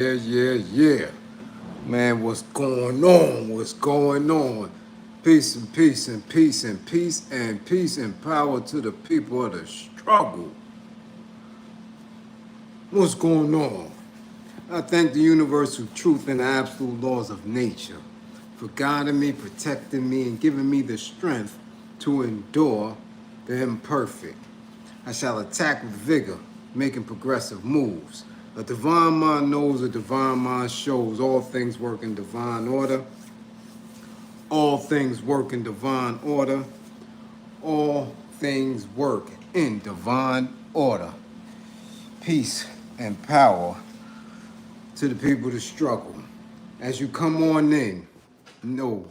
Yeah. Man, what's going on? What's going on? Peace and peace and peace and peace and peace and power to the people of the struggle. What's going on? I thank the universal truth and the absolute laws of nature for guiding me, protecting me, and giving me the strength to endure the imperfect. I shall attack with vigor, making progressive moves. A divine mind knows, a divine mind shows. All things work in divine order. All things work in divine order. All things work in divine order. Peace and power to the people that struggle. As you come on in, know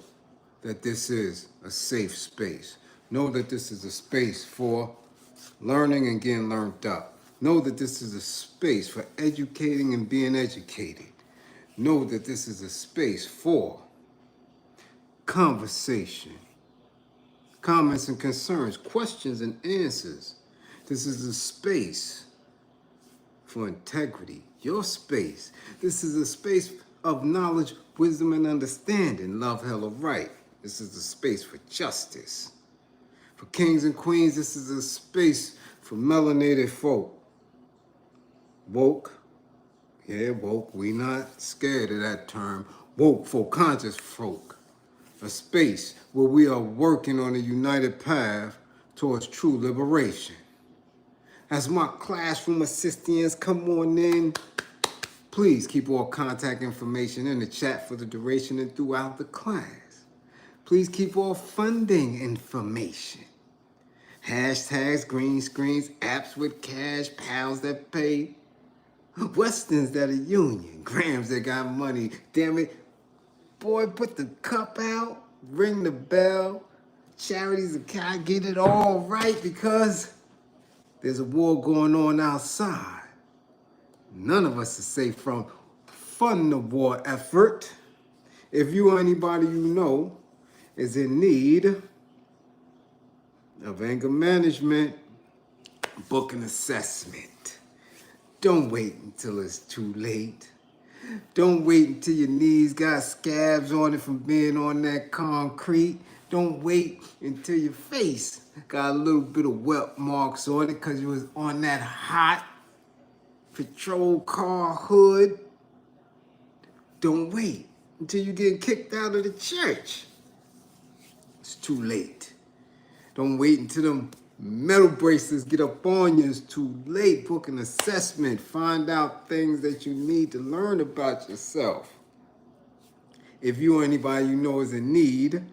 that this is a safe space. Know that this is a space for learning and getting learned up. Know that this is a space for educating and being educated. Know that this is a space for conversation, comments and concerns, questions and answers. This is a space for integrity, your space. This is a space of knowledge, wisdom, and understanding, love, hell, right. This is a space for justice. For kings and queens, this is a space for melanated folk. Woke, yeah, woke, we not scared of that term. Woke folk, conscious folk. A space where we are working on a united path towards true liberation. As my classroom assistants come on in, please keep all contact information in the chat for the duration and throughout the class. Please keep all funding information. Hashtags, green screens, apps with cash, pals that pay, Westerns that are union, grams that got money. Damn it, boy, put the cup out, ring the bell. Charities and God get it all right because there's a war going on outside. None of us is safe from fund the war effort. If you or anybody you know is in need of anger management, book an assessment. Don't wait until it's too late. Don't wait until your knees got scabs on it from being on that concrete. Don't wait until your face got a little bit of welt marks on it because you was on that hot patrol car hood. Don't wait until you get kicked out of the church. It's too late. Don't wait until them metal bracelets get up on you. It's too late. Book an assessment. Find out things that you need to learn about yourself. If you or anybody you know is in need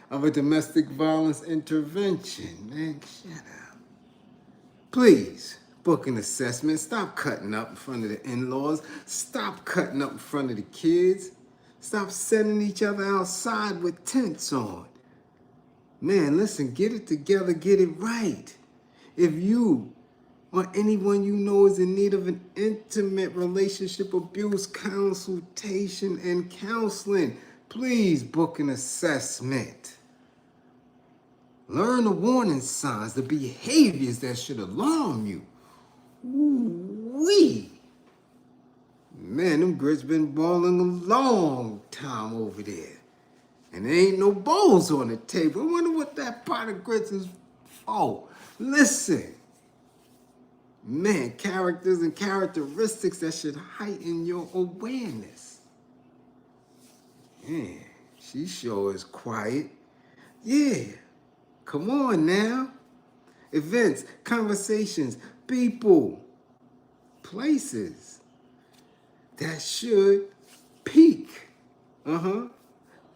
of a domestic violence intervention, man, shut up. Please book an assessment. Stop cutting up in front of the in-laws. Stop cutting up in front of the kids. Stop sending each other outside with tents on. Man, listen, get it together, get it right. If you or anyone you know is in need of an intimate relationship abuse consultation and counseling, please book an assessment. Learn the warning signs, the behaviors that should alarm you. Ooh-wee. Man, them grits been balling a long time over there. And there ain't no bowls on the table. I wonder what that pot of grits is for. Listen, man, characters and characteristics that should heighten your awareness. Man, she sure is quiet. Yeah, come on now. Events, conversations, people, places that should peak.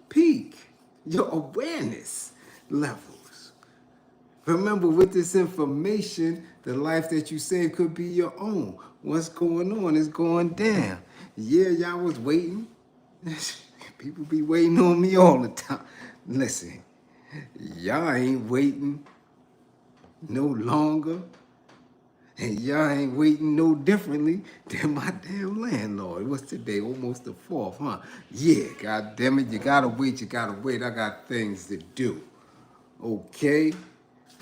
Peak your awareness levels. Remember, with this information, the life that you save could be your own. What's going on is going down. Yeah, y'all was waiting. People be waiting on me all the time. Listen, y'all ain't waiting no longer. And y'all ain't waiting no differently than my damn landlord. What's today? Almost the 4th, huh? Yeah, God damn it, you gotta wait. I got things to do. Okay?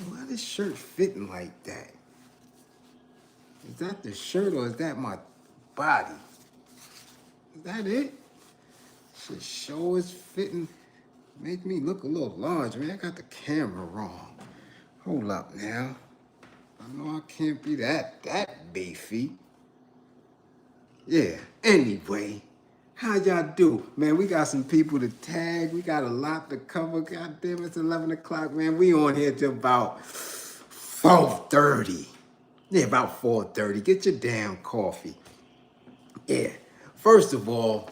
Why this shirt fitting like that? Is that the shirt or is that my body? Is that it? Shit show is fitting. Make me look a little large, man. I got the camera wrong. Hold up now. I know I can't be that beefy. Yeah, anyway. How y'all do? Man, we got some people to tag. We got a lot to cover. God damn, it's 11 o'clock, man. We on here till about 4:30. Yeah, about 4:30. Get your damn coffee. Yeah. First of all,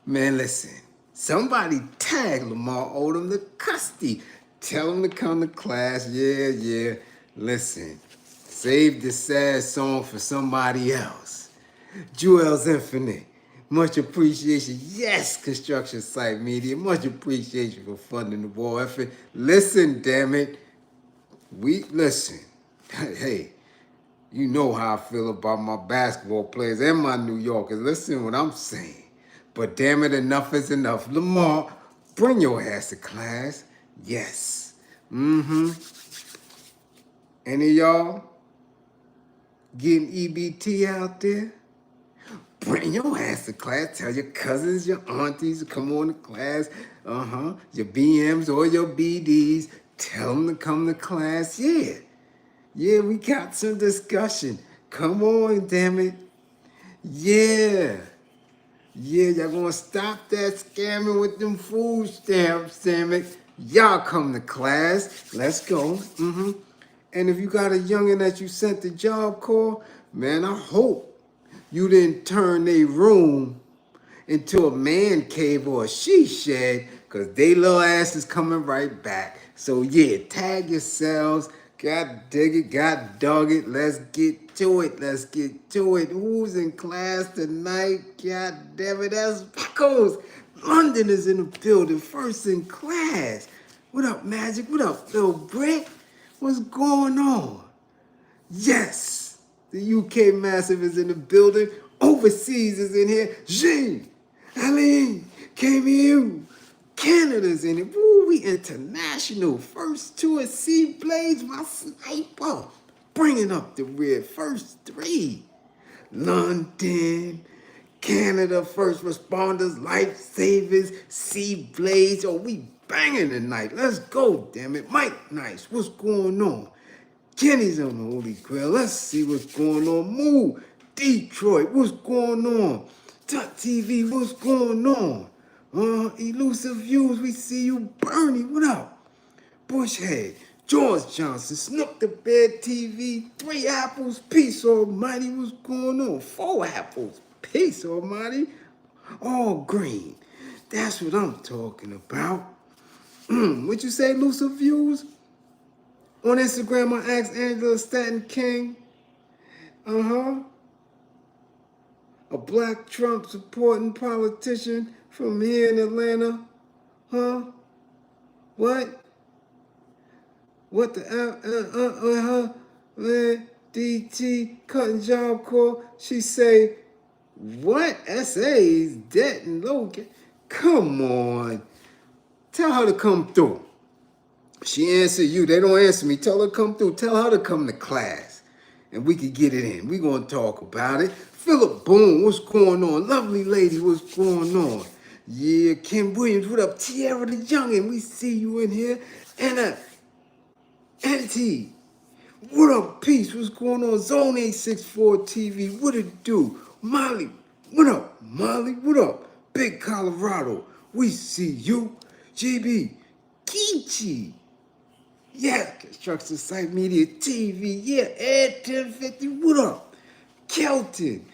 man, listen. Somebody tag Lamar Odom to custody. Tell him to come to class. Yeah. Listen. Save the sad song for somebody else. Jewel's Infinite. Much appreciation. Yes, Construction Site Media. Much appreciation for funding the war effort. Listen, damn it. Listen. Hey, you know how I feel about my basketball players and my New Yorkers. Listen what I'm saying. But damn it, enough is enough. Lamar, bring your ass to class. Yes. Any of y'all getting EBT out there? Bring your ass to class. Tell your cousins, your aunties to come on to class. Your BMs or your BDs. Tell them to come to class. Yeah, we got some discussion. Come on, damn it. Yeah, y'all gonna stop that scamming with them food stamps, damn it. Y'all come to class. Let's go. And if you got a youngin' that you sent to Job Corps, man, I hope you didn't turn their room into a man cave or a she shed, because they little ass is coming right back. So yeah, tag yourselves. God dig it, God dog it. Let's get to it. Who's in class tonight? God damn it, that's Buckles. London is in the building, first in class. What up, Magic? What up, Lil Brick? What's going on? Yes, the UK Massive is in the building. Overseas is in here. Jean, Aline, KBU. Canada's in it. Woo, we international. First two at C Blades, my sniper. Bringing up the rear. First three. London, Canada, first responders, lifesavers, C Blades. Oh, we banging tonight. Let's go, damn it. Mike Nice, what's going on? Kenny's on the Holy Grail. Let's see what's going on. Moo, Detroit, what's going on? Tut TV, what's going on? Elusive Views, we see you. Bernie, what up? Bushhead, George Johnson, Snook the Bed TV, 3 apples, peace almighty, what's going on? 4 apples, peace almighty, all green. That's what I'm talking about. What you say, Elusive Views? On Instagram, I asked Angela Staten King. A black Trump supporting politician from here in Atlanta. What? What the man, DT cutting Job Corps. She say, what? SA's debt and low. Come on. Tell her to come through. She answered you. They don't answer me. Tell her to come through. Tell her to come to class. And we can get it in. We gonna talk about it. Philip Boone, what's going on? Lovely lady, what's going on? Yeah, Kim Williams, what up? Tierra the Youngin, we see you in here. Anna, Auntie, what up? Peace, what's going on? Zone 864 TV, what it do? Molly, what up? Molly, what up? Big Colorado, we see you. GB, Geechee. Yeah, Construction Site Media TV. Yeah, Ed 1050, what up? Kelton,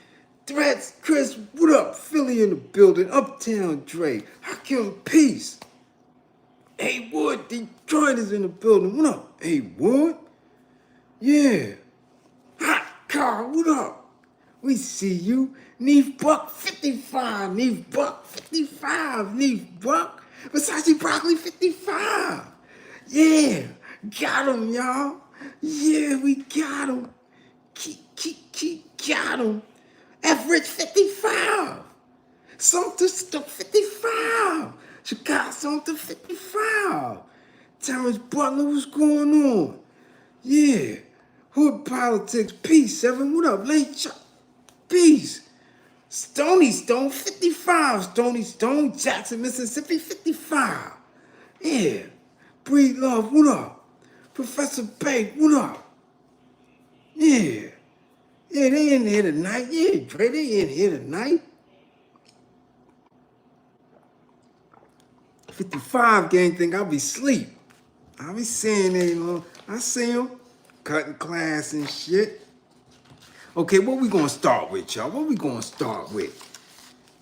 Threats, Chris, what up? Philly in the building, Uptown Dre, Hakim Peace. A Wood, Detroit is in the building, what up? A Wood? Yeah. Hot Car, what up? We see you. Neef Buck 55, Neef Buck 55, Neef Buck. Versace Broccoli 55. Yeah. Got him, y'all. Yeah, we got him. Got him. Average 55. Sumter Stuck 55. Chicago Sumter 55. Terrence Butler, what's going on? Yeah. Hood Politics, peace, 7. What up, late Chuck? Peace. Stony Stone, 55. Stony Stone, Jackson, Mississippi, 55. Yeah. Breed Love, what up? Professor Bay, what up? Yeah. Yeah, they in here tonight. Yeah, Dre, they in here tonight. 55 gang think I'll be asleep. I be seeing it, you know. I see them cutting class and shit. Okay, what we gonna start with, y'all? What we gonna start with?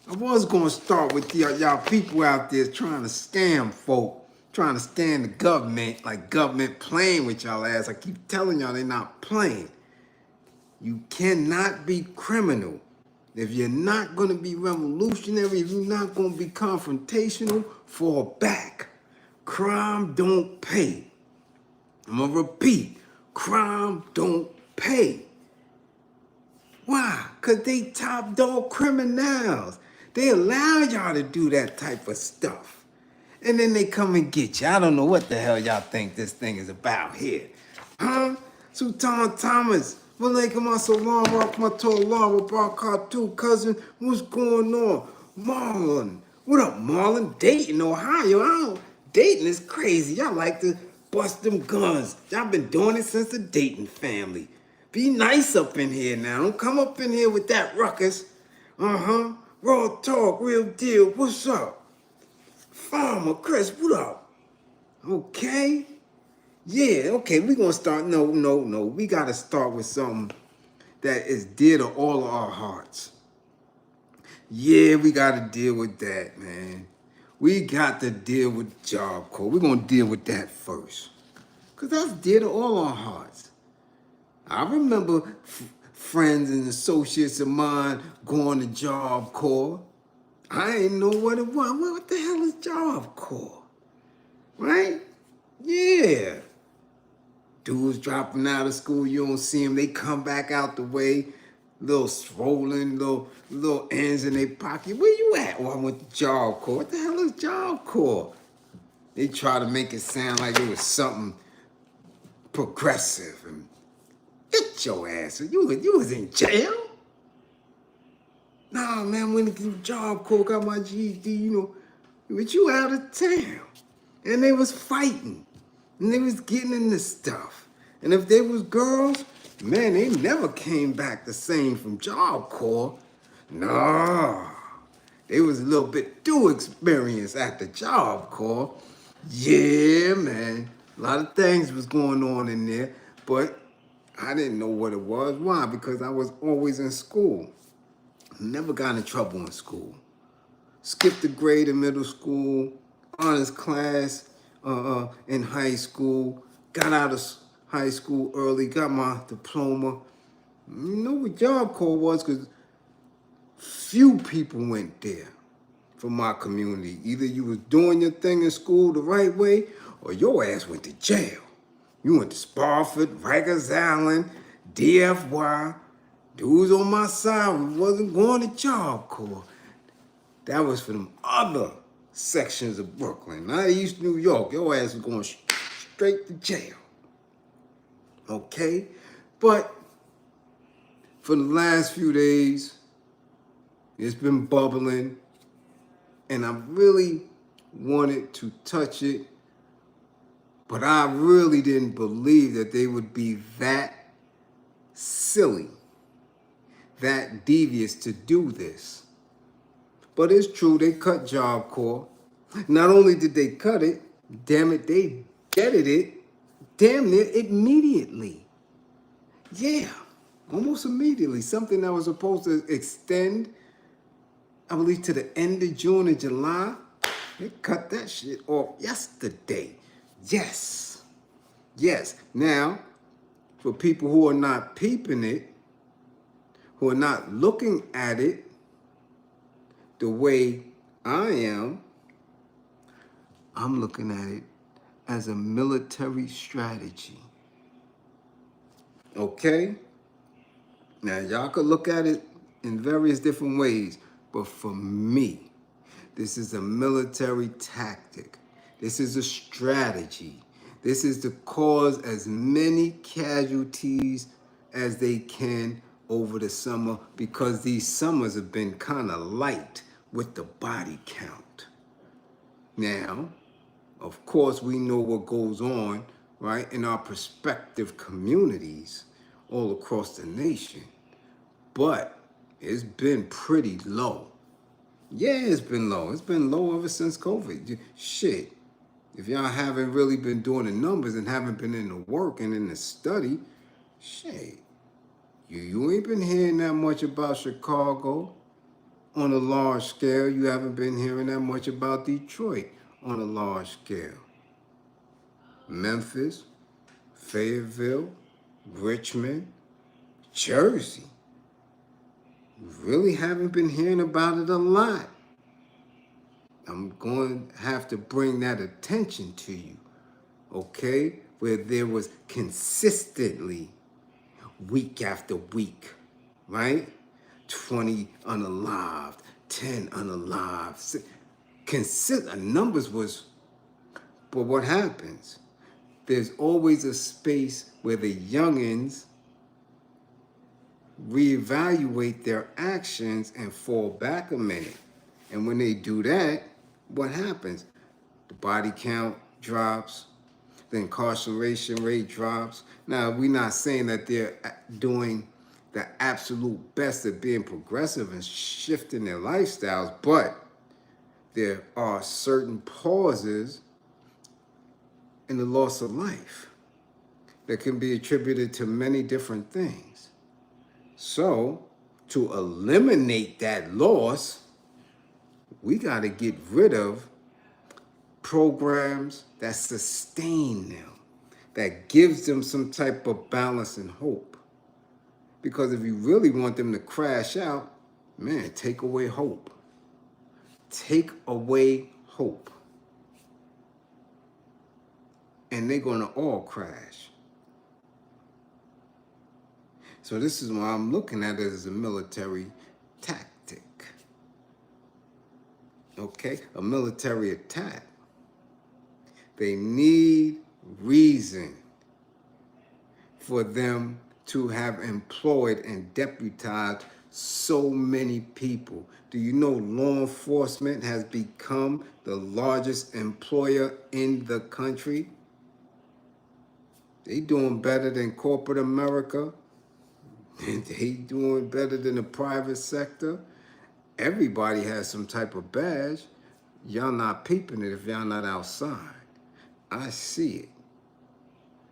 I was gonna start with y'all people out there trying to scam folk, trying to scam the government, like government playing with y'all ass. I keep telling y'all they not playing. You cannot be criminal. If you're not gonna be revolutionary, if you're not gonna be confrontational, fall back. Crime don't pay. I'm gonna repeat, crime don't pay. Why? Because they top dog criminals. They allow y'all to do that type of stuff. And then they come and get you. I don't know what the hell y'all think this thing is about here. Huh? Sultan Thomas, Malaikum Assalam, Rahmatullah, Barakatuh, cousin, what's going on? Marlon, what up, Marlon? Dayton, Ohio. Dayton is crazy. Y'all like to bust them guns. Y'all been doing it since the Dayton family. Be nice up in here now. Don't come up in here with that ruckus. Uh-huh. Raw talk, real deal. What's up? Farmer Chris, what up? Okay. Yeah, okay, we're gonna start. No. We gotta start with something that is dear to all of our hearts. Yeah, we gotta deal with that, man. We got to deal with Job Corps. We're gonna deal with that first. Because that's dear to all our hearts. I remember friends and associates of mine going to Job Corps. I didn't know what it was. What the hell is Job Corps? Right? Yeah. Dudes dropping out of school, you don't see them. They come back out the way, little swollen, little ends in their pocket. Where you at? Oh, I went to Job Corps. What the hell is Job Corps? They try to make it sound like it was something progressive. And get your ass. You was in jail? Nah, man, went to Job Corps, got my GED, you know. But you out of town. And they was fighting. And they was getting into stuff. And if they was girls, man, they never came back the same from Job Corps. Nah. They was a little bit too experienced at the Job Corps. Yeah, man. A lot of things was going on in there, but I didn't know what it was. Why? Because I was always in school. Never got in trouble in school. Skipped a grade in middle school, honors class in high school, got out of high school early, got my diploma. You know what Job Corps was? Because few people went there from my community. Either you was doing your thing in school the right way, or your ass went to jail. You went to Spofford, Rikers Island, DFY. Dudes on my side wasn't going to Job Corps. That was for them other sections of Brooklyn, not East New York. Your ass was going straight to jail. Okay? But for the last few days, it's been bubbling, and I really wanted to touch it, but I really didn't believe that they would be that silly, that devious to do this. But it's true, they cut Job Corps. Not only did they cut it, damn it, they deaded it damn near immediately. Yeah, almost immediately. Something that was supposed to extend, I believe, to the end of June and July. They cut that shit off yesterday. Yes. Now, for people who are not peeping it, who are not looking at it the way I am, I'm looking at it as a military strategy. Okay? Now, y'all could look at it in various different ways, but for me, this is a military tactic. This is a strategy. This is to cause as many casualties as they can over the summer because these summers have been kind of light with the body count. Now, of course, we know what goes on, right, in our prospective communities all across the nation, but it's been pretty low. Yeah, it's been low. It's been low ever since COVID. Shit. If y'all haven't really been doing the numbers and haven't been in the work and in the study, shit. You ain't been hearing that much about Chicago on a large scale. You haven't been hearing that much about Detroit on a large scale. Memphis, Fayetteville, Richmond, Jersey. You really haven't been hearing about it a lot. I'm going to have to bring that attention to you, okay? Where there was consistently, week after week, right? 20 unalived, 10 unalived. Consistent numbers was, but what happens? There's always a space where the youngins reevaluate their actions and fall back a minute. And when they do that, what happens? The body count drops, the incarceration rate drops. Now, we're not saying that they're doing the absolute best at being progressive and shifting their lifestyles, but there are certain pauses in the loss of life that can be attributed to many different things. So, to eliminate that loss, we got to get rid of programs that sustain them, that gives them some type of balance and hope. Because if you really want them to crash out, man, take away hope. Take away hope. And they're going to all crash. So this is why I'm looking at it as a military tactic. Okay, a military attack. They need reason for them to have employed and deputized so many people. Do you know law enforcement has become the largest employer in the country? They doing better than corporate America. They doing better than the private sector. Everybody has some type of badge. Y'all not peeping it if y'all not outside. I see it.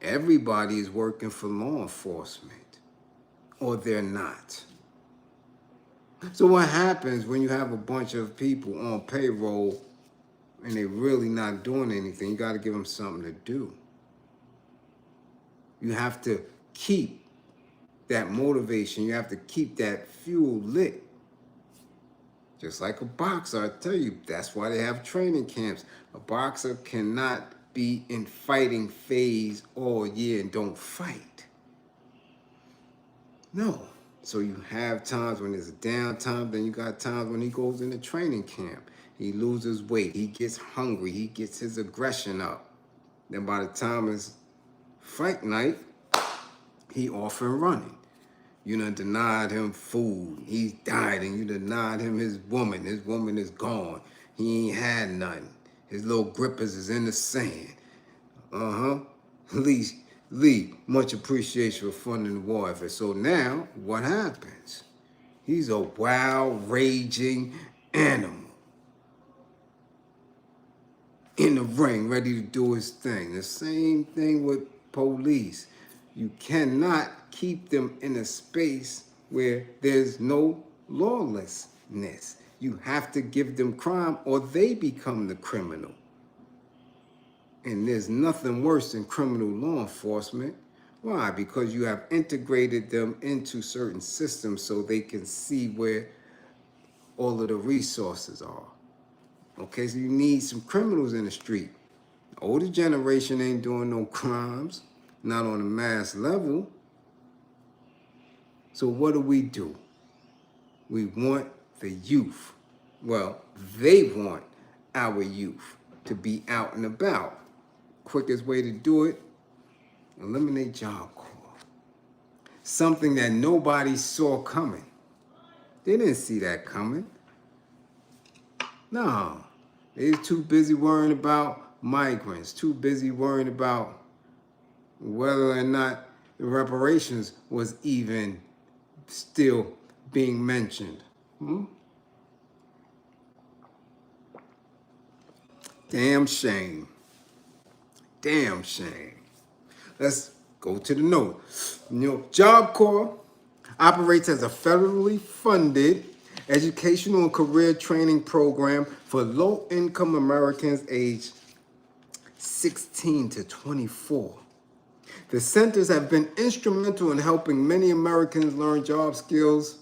Everybody is working for law enforcement, or they're not. So what happens when you have a bunch of people on payroll and they're really not doing anything? You got to give them something to do. You have to keep that motivation. You have to keep that fuel lit. Just like a boxer, I tell you, that's why they have training camps. A boxer cannot be in fighting phase all year and don't fight. No. So you have times when there's a downtime, then you got times when he goes into training camp. He loses weight, he gets hungry, he gets his aggression up. Then by the time it's fight night, he off and running. You done denied him food. He's died, and you denied him his woman. His woman is gone. He ain't had nothing. His little grippers is in the sand. Lee, much appreciation for funding the war effort. So now, what happens? He's a wild, raging animal in the ring, ready to do his thing. The same thing with police. You cannot keep them in a space where there's no lawlessness. You have to give them crime or they become the criminal. And there's nothing worse than criminal law enforcement. Why? Because you have integrated them into certain systems so they can see where all of the resources are. Okay, so you need some criminals in the street. The older generation ain't doing no crimes, not on a mass level. So what do? We want the youth. Well, they want our youth to be out and about. Quickest way to do it, eliminate Job Corps. something that nobody saw coming. They didn't see that coming. No, they was too busy worrying about migrants, too busy worrying about whether or not the reparations was even still being mentioned. Damn shame. Damn shame. Let's go to the note. Job Corps operates as a federally funded educational and career training program for low-income Americans aged 16 to 24. The centers have been instrumental in helping many Americans learn job skills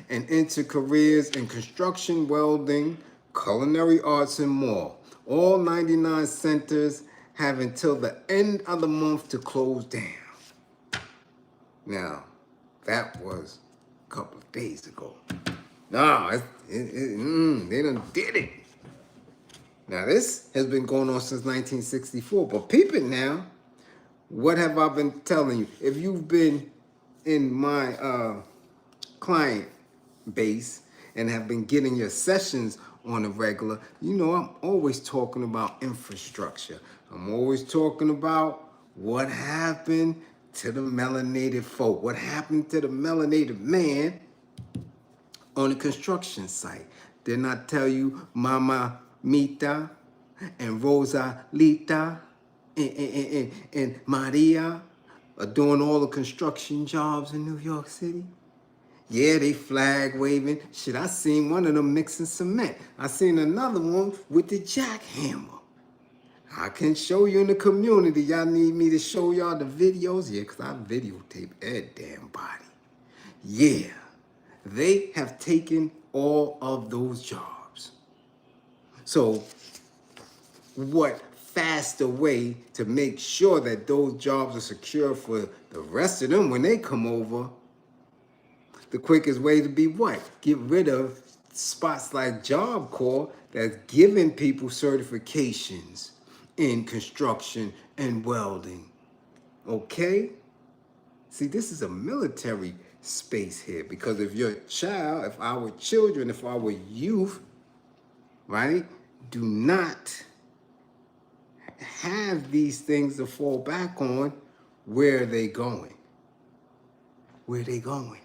and enter careers in construction, welding, culinary arts, and more. All 99 centers have until the end of the month to close down. Now, that was a couple of days ago. No, they done did it. Now, this has been going on since 1964, but peep it now. What have I been telling you? If you've been in my client base and have been getting your sessions on a regular, you know I'm always talking about infrastructure. I'm always talking about what happened to the melanated folk, what happened to the melanated man on the construction site. Didn't I tell you Mama Mita and Rosalita and Maria are doing all the construction jobs in New York City? Yeah, they flag waving. Shit, I seen one of them mixing cement. I seen another one with the jackhammer. I can show you in the community. Y'all need me to show y'all the videos? Yeah, because I videotape every damn body. Yeah, they have taken all of those jobs. So what faster way to make sure that those jobs are secure for the rest of them when they come over? The quickest way to be what? Get rid of spots like Job Corps that's giving people certifications in construction and welding. Okay? See, this is a military space here, because if your child, if our children, if our youth, right, do not have these things to fall back on, where are they going? Where are they going?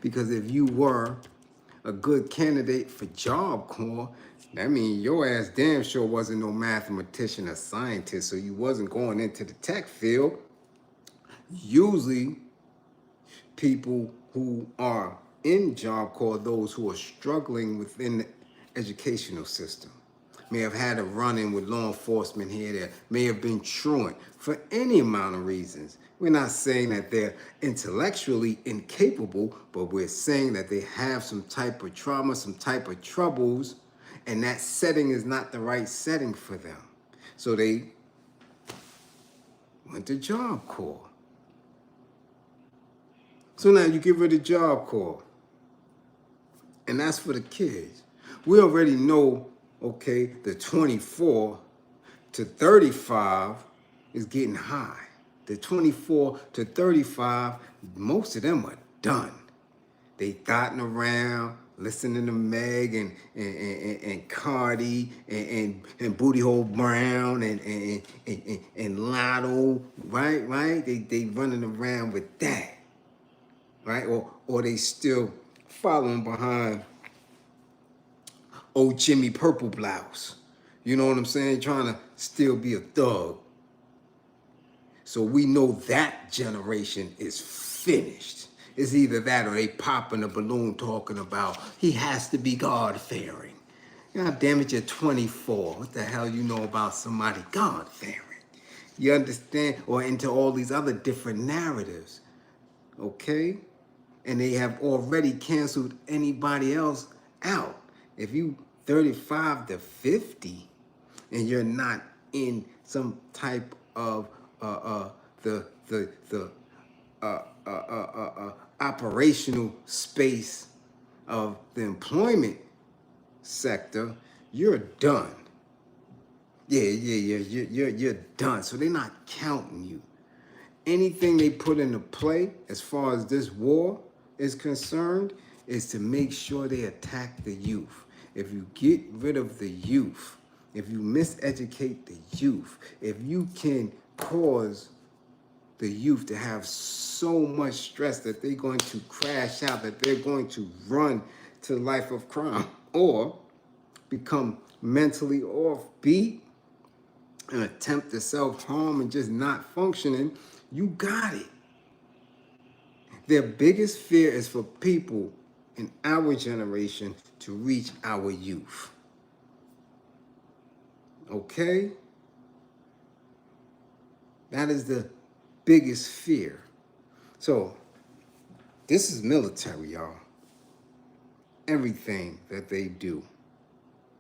Because if you were a good candidate for Job Corps, that means your ass damn sure wasn't no mathematician or scientist, so you wasn't going into the tech field. Usually, people who are in Job Corps, those who are struggling within the educational system, may have had a run-in with law enforcement here, there, may have been truant for any amount of reasons. We're not saying that they're intellectually incapable, but we're saying that they have some type of trauma, some type of troubles, and that setting is not the right setting for them. So they went to Job Corps. So now you get rid of Job Corps. And that's for the kids. We already know, okay, the 24 to 35 is getting high. The 24 to 35, most of them are done. They thotting around, listening to Meg and Cardi and Booty Hole Brown and Lotto, right? They running around with that, right? Or they still following behind old Jimmy Purple Blouse. You know what I'm saying? Trying to still be a thug. So we know that generation is finished. It's either that or they popping a balloon talking about he has to be God-fearing. God damn it, you're 24. What the hell you know about somebody God-fearing? You understand? Or into all these other different narratives. Okay? And they have already canceled anybody else out. If you 35 to 50 and you're not in some type of operational space of the employment sector, you're done. You're done. So they're not counting you. anything they put into play as far as this war is concerned is to make sure they attack the youth. If you get rid of the youth, if you miseducate the youth, if you can cause the youth to have so much stress that they're going to crash out, that they're going to run to the life of crime or become mentally offbeat and attempt to self-harm and just not functioning, you got it. Their biggest fear is for people in our generation to reach our youth. Okay? That is the biggest fear. So, this is military, y'all. Everything that they do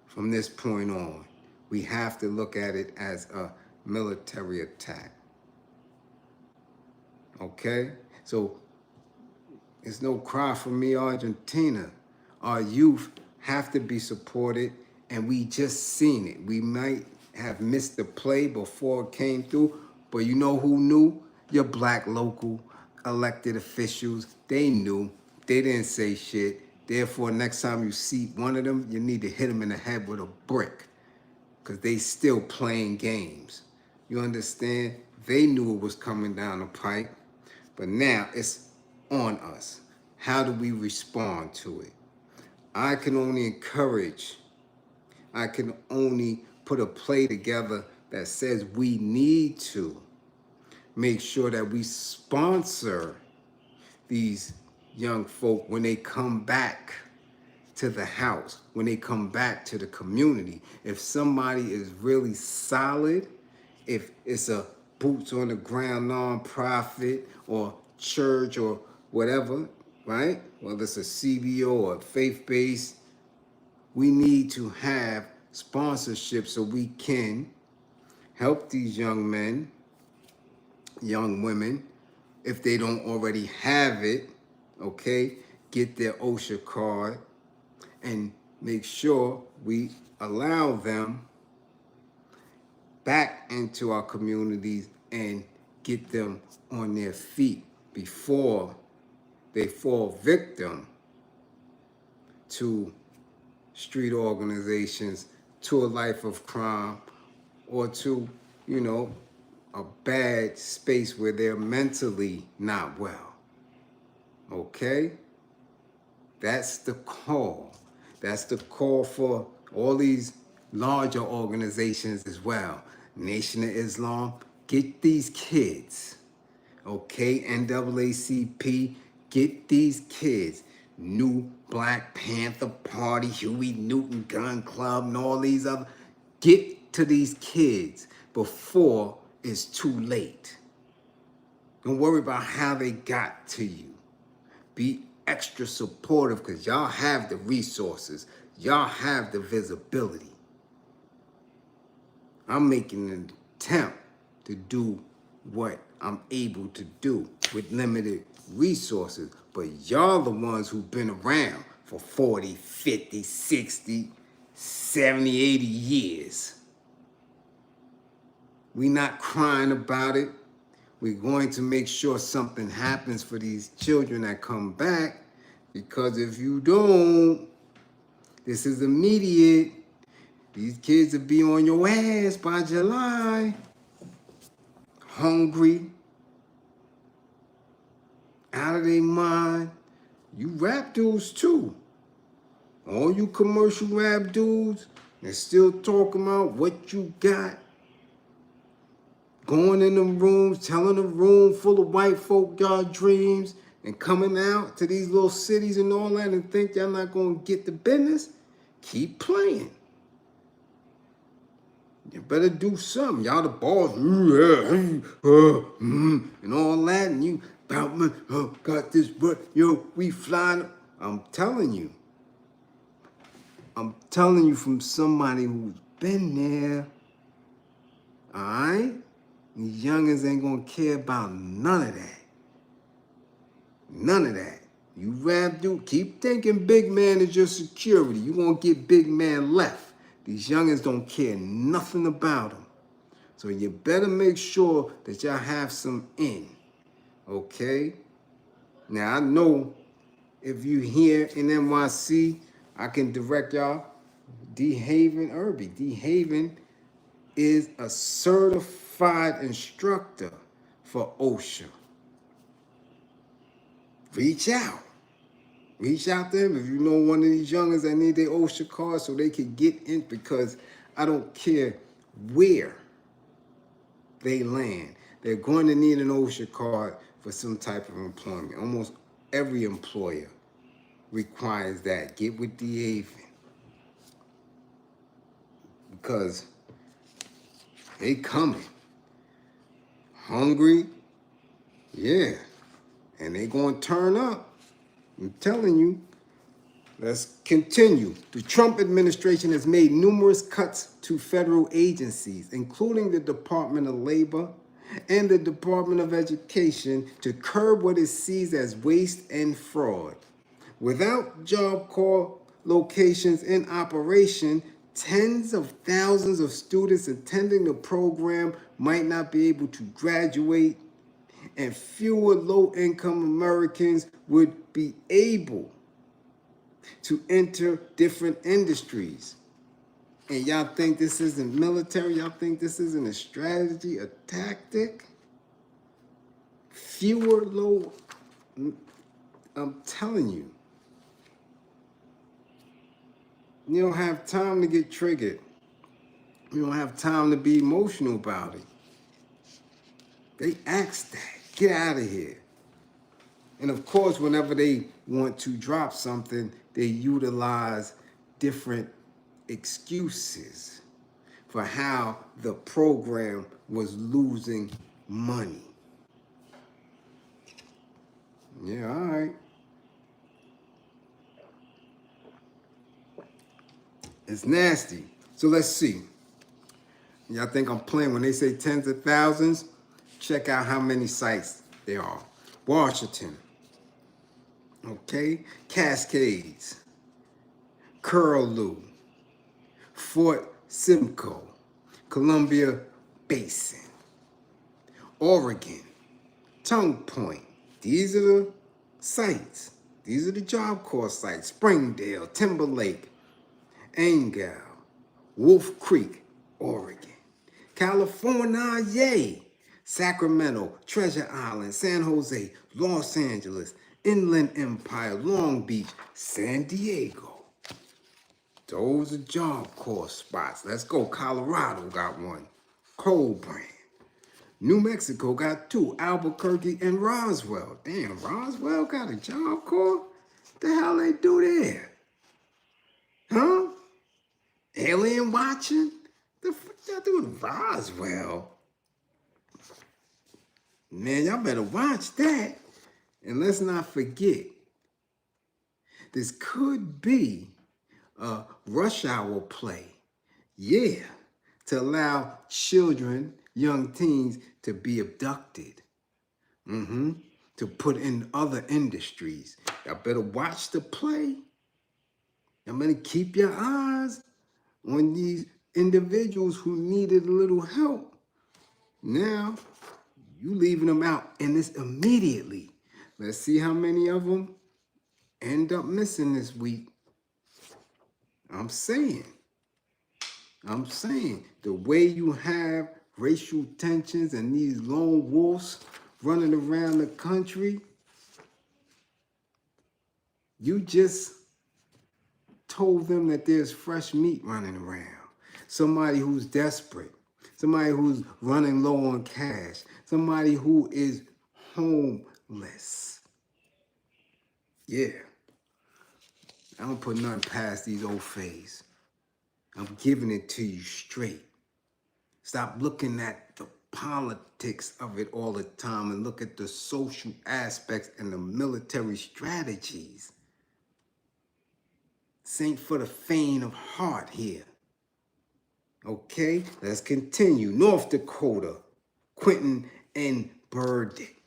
from this point on, we have to look at it as a military attack. Okay? So, it's no cry for me, Argentina. Our youth have to be supported, and we just seen it. We might have missed the play before it came through, but you know who knew? Your black local elected officials. They knew. They didn't say shit. Therefore, next time you see one of them, you need to hit them in the head with a brick, because they still playing games. You understand? They knew it was coming down the pipe, but now it's on us. How do we respond to it? I can only encourage. I can only put a play together that says we need to make sure that we sponsor these young folk when they come back to the house, when they come back to the community. If somebody is really solid, if it's a boots on the ground nonprofit or church or whatever, right? Whether it's a CBO or faith-based, we need to have sponsorship so we can help these young men, young women, if they don't already have it, okay, get their OSHA card and make sure we allow them back into our communities and get them on their feet before they fall victim to street organizations, to a life of crime, or to, you know, a bad space where they're mentally not well. Okay? That's the call. That's the call for all these larger organizations as well. Nation of Islam, get these kids. Okay, NAACP, get these kids. New Black Panther Party, Huey Newton Gun Club, and all these other. Get to these kids before it's too late. Don't worry about how they got to you. Be extra supportive because y'all have the resources. Y'all have the visibility. I'm making an attempt to do what I'm able to do with limited resources. But y'all the ones who've been around for 40, 50, 60, 70, 80 years. We not crying about it. We're going to make sure something happens for these children that come back, because if you don't, this is immediate. These kids will be on your ass by July. Hungry. Out of their mind. You rap dudes too. All you commercial rap dudes that still talking about what you got. Going in the rooms, telling a room full of white folk y'all dreams, and coming out to these little cities and all that and think y'all not gonna get the business. Keep playing. You better do something. Y'all the boss, and all that, and you got this, but yo, we flying. I'm telling you from somebody who's been there. All right? These youngins ain't gonna care about none of that. None of that. You rap dude, keep thinking big man is your security. You gonna get big man left. These youngins don't care nothing about them. So you better make sure that y'all have some in. Okay? Now I know if you here in NYC, I can direct y'all. D Haven Irby. D Haven is a certified instructor for OSHA. Reach out. Reach out to them if you know one of these youngins that need their OSHA card so they can get in, because I don't care where they land. They're going to need an OSHA card for some type of employment. Almost every employer requires that. Get with D Haven, because they coming. Hungry, yeah. And they gonna turn up. I'm telling you. Let's continue. The Trump administration has made numerous cuts to federal agencies, including the Department of Labor and the Department of Education, to curb what it sees as waste and fraud. Without Job Corps locations in operation, tens of thousands of students attending the program might not be able to graduate, and fewer low-income Americans would be able to enter different industries. And y'all think this isn't military? Y'all think this isn't a strategy, a tactic? Fewer low, I'm telling you. You don't have time to get triggered. You don't have time to be emotional about it. They asked that. Get out of here. And of course, whenever they want to drop something, they utilize different excuses for how the program was losing money. Yeah, all right. It's nasty. So let's see. Y'all think I'm playing when they say tens of thousands? Check out how many sites there are. Washington, okay? Cascades, Curlew, Fort Simcoe, Columbia Basin, Oregon, Tongue Point. These are the sites. These are the Job Corps sites. Springdale, Timberlake, Angel, Wolf Creek, Oregon. California, yay! Sacramento, Treasure Island, San Jose, Los Angeles, Inland Empire, Long Beach, San Diego. Those are Job Corps spots. Let's go. Colorado got one. Colbrand. New Mexico got two. Albuquerque and Roswell. Damn, Roswell got a Job Corps? The hell they do there? Huh? Alien watching? The fuck y'all doing Roswell? Man, y'all better watch that. And let's not forget, this could be a rush hour play. Yeah, to allow children, young teens, to be abducted. To put in other industries. Y'all better watch the play. Y'all better keep your eyes on these individuals who needed a little help. Now, you leaving them out, and this immediately. Let's see how many of them end up missing this week. I'm saying, the way you have racial tensions and these lone wolves running around the country, you just told them that there's fresh meat running around. Somebody who's desperate, somebody who's running low on cash, somebody who is homeless. Yeah. I don't put nothing past these old fays. I'm giving it to you straight. Stop looking at the politics of it all the time and look at the social aspects and the military strategies. This ain't for the faint of heart here. Okay, let's continue. North Dakota, Quinton and Burdick.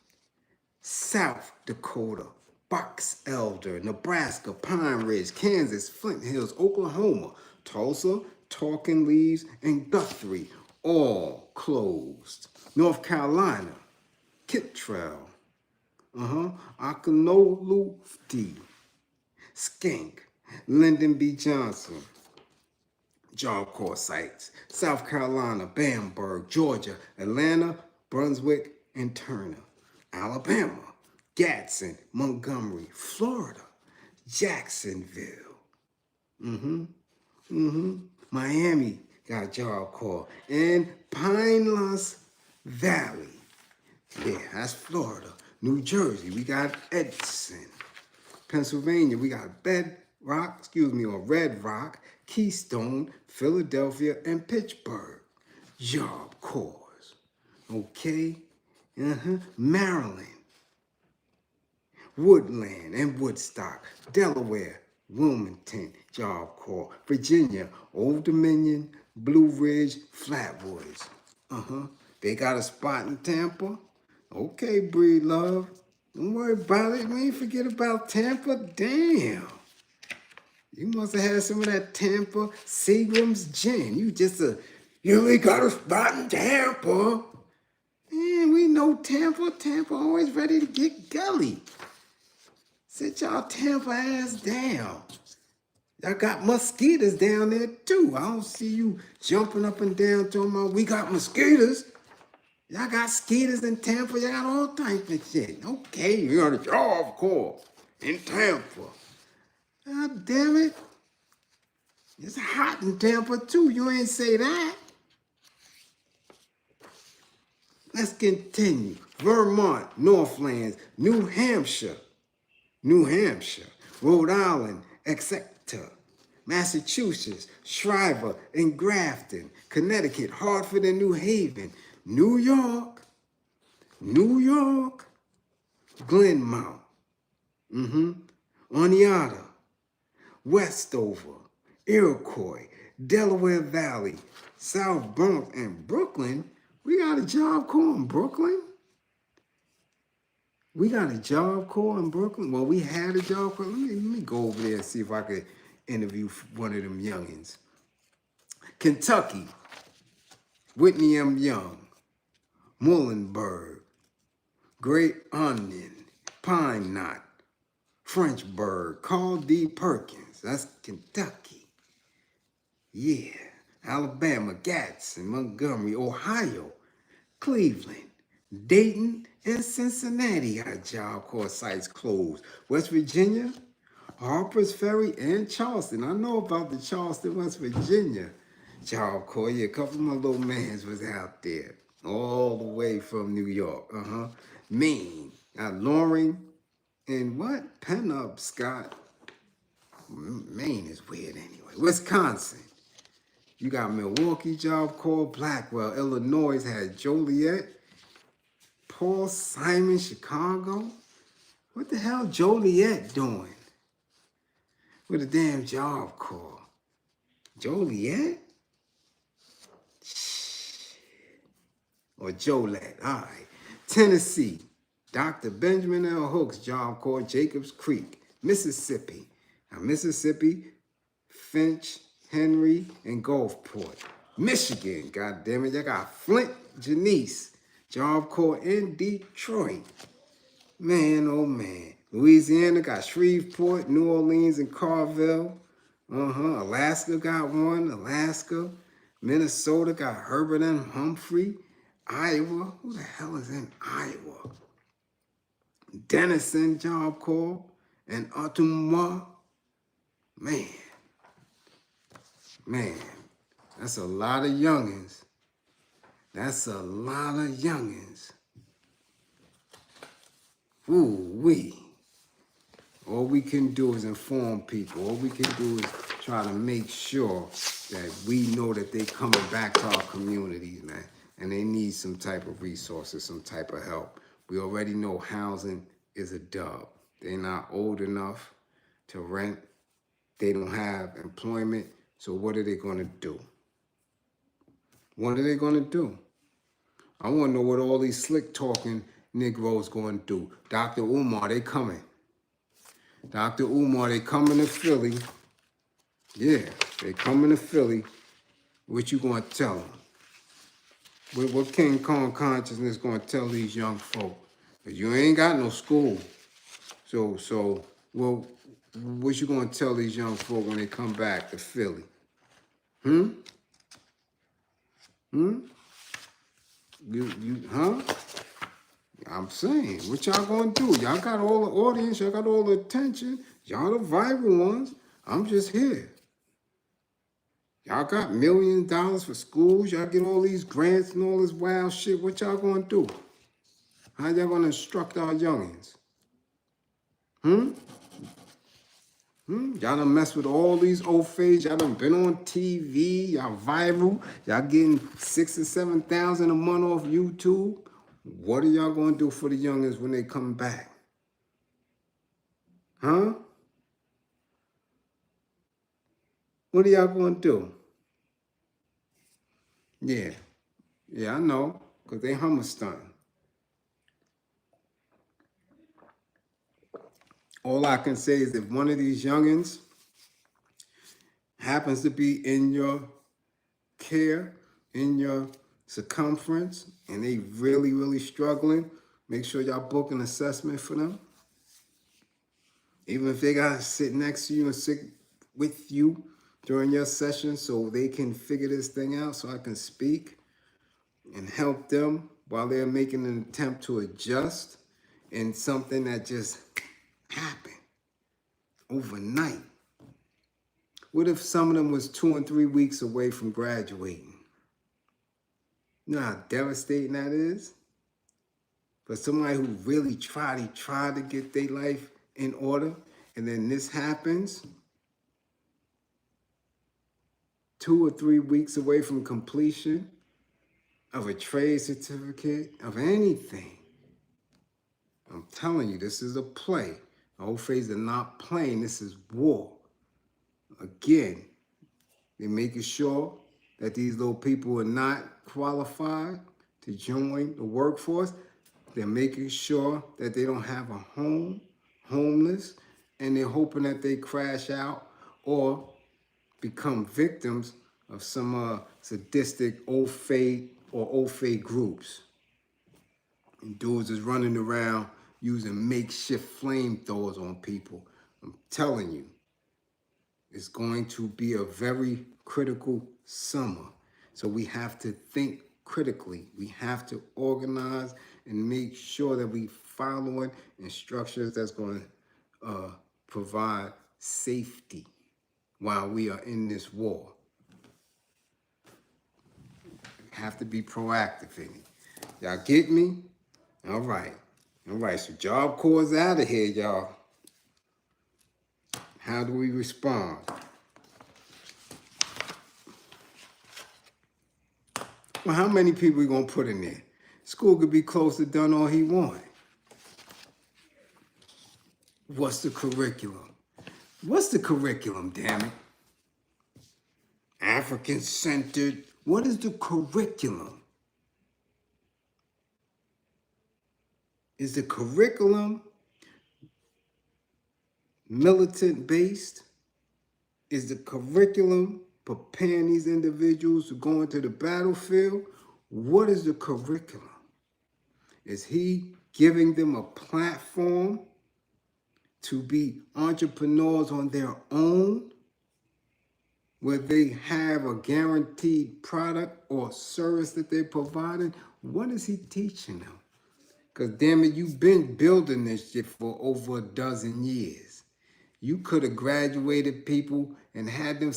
South Dakota, Box Elder, Nebraska, Pine Ridge, Kansas, Flint Hills, Oklahoma, Tulsa, Talking Leaves, and Guthrie, all closed. North Carolina, Kittrell, Akalolufti, Skink, Lyndon B. Johnson, Job Corps sites, South Carolina, Bamberg, Georgia, Atlanta, Brunswick, and Turner, Alabama, Gadsden, Montgomery, Florida, Jacksonville, Miami got Job Corps, and Pinellas Valley. Yeah, that's Florida. New Jersey, we got Edison. Pennsylvania, we got Red Rock, Keystone, Philadelphia, and Pittsburgh. Job Corps. Okay? Maryland, Woodland and Woodstock, Delaware, Wilmington, Job Corps, Virginia, Old Dominion, Blue Ridge, Flatwoods. They got a spot in Tampa. Okay, Breed Love. Don't worry about it. We ain't forget about Tampa. Damn. You must have had some of that Tampa Seagram's gin. You ain't got a spot in Tampa. Man, we know Tampa. Tampa always ready to get gully. Sit y'all Tampa ass down. Y'all got mosquitoes down there too. I don't see you jumping up and down talking about we got mosquitoes. Y'all got skeeters in Tampa. Y'all got all types of shit. Okay, you got a Job Corps in Tampa. God damn it. It's hot in Tampa too. You ain't say that. Let's continue. Vermont, Northlands, New Hampshire, Rhode Island, Exeter, Massachusetts, Shriver and Grafton, Connecticut, Hartford and New Haven, New York, Glenmount, Oneida, Westover, Iroquois, Delaware Valley, South Bronx, and Brooklyn. We got a Job Corps in Brooklyn? We got a Job Corps in Brooklyn? Well, we had a Job Corps. Let me go over there and see if I could interview one of them youngins. Kentucky, Whitney M. Young, Muhlenberg, Great Onion, Pine Knot, Frenchburg, Carl D. Perkins. That's Kentucky. Yeah. Alabama, Gadsden, Montgomery, Ohio, Cleveland, Dayton, and Cincinnati got Job Corps sites closed. West Virginia, Harpers Ferry, and Charleston. I know about the Charleston, West Virginia Job Corps. Yeah, a couple of my little mans was out there, all the way from New York. Maine, got Loring, and what? Penobscot. Maine is weird anyway. Wisconsin. You got Milwaukee Job Corps, Blackwell, Illinois had Joliet, Paul Simon, Chicago. What the hell Joliet doing with a damn Job Corps? Joliet? Or Jolette, all right. Tennessee, Dr. Benjamin L. Hooks Job Corps, Jacobs Creek. Mississippi, now Mississippi, Finch, Henry, and Gulfport. Michigan, goddammit, y'all got Flint, Janice, Job Corps in Detroit. Man, oh man. Louisiana got Shreveport, New Orleans, and Carville. Alaska got one, Alaska. Minnesota got Herbert and Humphrey. Iowa, who the hell is in Iowa? Denison Job Corps and Ottumwa. Man, that's a lot of youngins. Ooh-wee. All we can do is inform people. All we can do is try to make sure that we know that they coming back to our communities, man. And they need some type of resources, some type of help. We already know housing is a dub. They're not old enough to rent. They don't have employment. So what are they going to do? What are they going to do? I want to know what all these slick talking Negroes going to do. Dr. Umar, they coming. Dr. Umar, they coming to Philly. Yeah, they coming to Philly. What you going to tell them? What King Kong consciousness going to tell these young folk You ain't got no school. So, well, what you gonna tell these young folk when they come back to Philly? Hmm? Hmm? Huh? I'm saying, what y'all gonna do? Y'all got all the audience, y'all got all the attention, y'all the viral ones. I'm just here. Y'all got $1 million for schools, y'all get all these grants and all this wild shit. What y'all gonna do? How y'all gonna instruct our youngins? Hmm? Y'all done mess with all these old fags. Y'all done been on TV. Y'all viral. Y'all getting 6,000 or 7,000 a month off YouTube. What are y'all gonna do for the youngins when they come back? Huh? What are y'all gonna do? Yeah. Yeah, I know. Because they hummer stunting. All I can say is if one of these youngins happens to be in your care, in your circumference, and they really, really struggling, make sure y'all book an assessment for them. Even if they gotta sit next to you and sit with you during your session so they can figure this thing out, so I can speak and help them while they're making an attempt to adjust in something that just happened overnight. What if some of them was 2 and 3 weeks away from graduating? You know how devastating that is? For somebody who really tried to get their life in order, and then this happens 2 or 3 weeks away from completion of a trade certificate, of anything. I'm telling you, this is a play. The whole phase are not playing. This is war. Again, they're making sure that these little people are not qualified to join the workforce. They're making sure that they don't have a home, homeless, and they're hoping that they crash out or become victims of some sadistic old faith or old faith groups. And dudes is running around using makeshift flamethrowers on people. I'm telling you, it's going to be a very critical summer. So we have to think critically. We have to organize and make sure that we following instructions that's going to provide safety while we are in this war. Have to be proactive in it. Y'all get me? All right. All right, so Job Corps out of here, y'all. How do we respond? Well, how many people we gonna put in there? School could be close to done all he want. What's the curriculum? What's the curriculum, damn it? African-centered. What is the curriculum? Is the curriculum militant-based? Is the curriculum preparing these individuals to go into the battlefield? What is the curriculum? Is he giving them a platform to be entrepreneurs on their own, where they have a guaranteed product or service that they're providing? What is he teaching them? Because damn it, you've been building this shit for over a dozen years. You could have graduated people and had them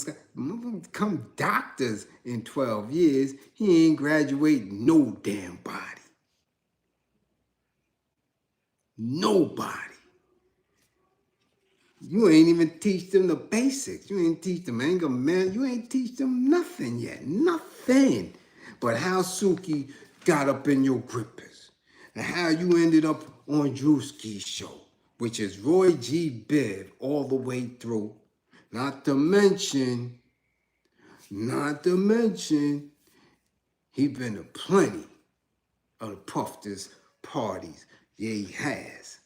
become doctors in 12 years. He ain't graduate no damn body. Nobody. You ain't even teach them the basics. You ain't teach them anger man. You ain't teach them nothing yet. Nothing. But how Suki got up in your grippers. And how you ended up on Drewski's show, which is Roy G. Biv all the way through. Not to mention, he been to plenty of the Puffers parties. Yeah, he has.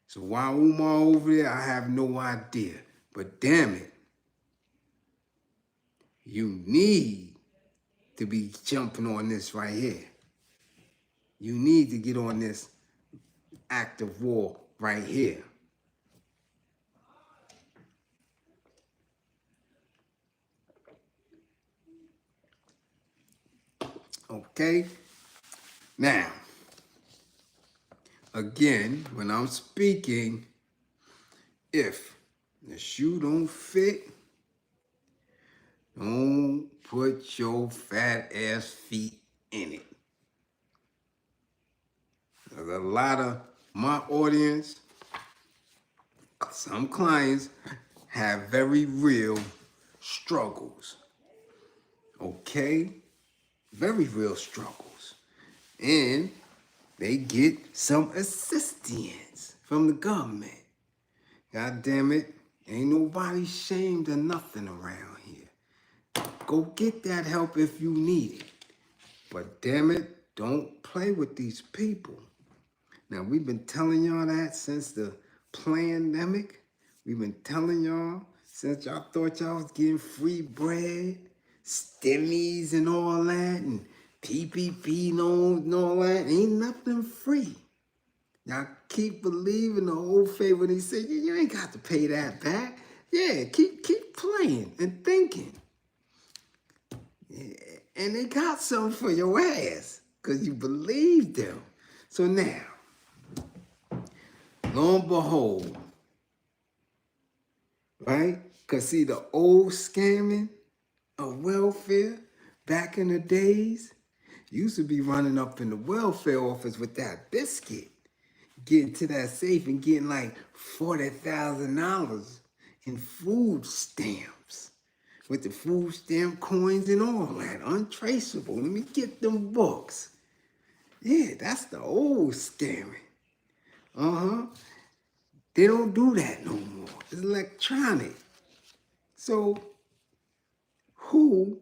So why Umar over there, I have no idea. But damn it, you need to be jumping on this right here. You need to get on this act of war right here. Okay? Now, again, when I'm speaking, if the shoe don't fit, don't put your fat ass feet in it. There's a lot of my audience, some clients have very real struggles. Okay? Very real struggles. And they get some assistance from the government. God damn it, ain't nobody shamed or nothing around here. Go get that help if you need it. But damn it, don't play with these people. Now, we've been telling y'all that since the pandemic. We've been telling y'all since y'all thought y'all was getting free bread, stimmies and all that, and PPP loans and all that. Ain't nothing free. Y'all keep believing the old faith when he said, you ain't got to pay that back. Yeah, keep playing and thinking. Yeah, and they got something for your ass because you believed them. So now, lo and behold, right? Because see, the old scamming of welfare back in the days used to be running up in the welfare office with that biscuit, getting to that safe and getting like $40,000 in food stamps with the food stamp coins and all that, untraceable. Let me get them books. Yeah, that's the old scamming. They don't do that no more. It's electronic. So who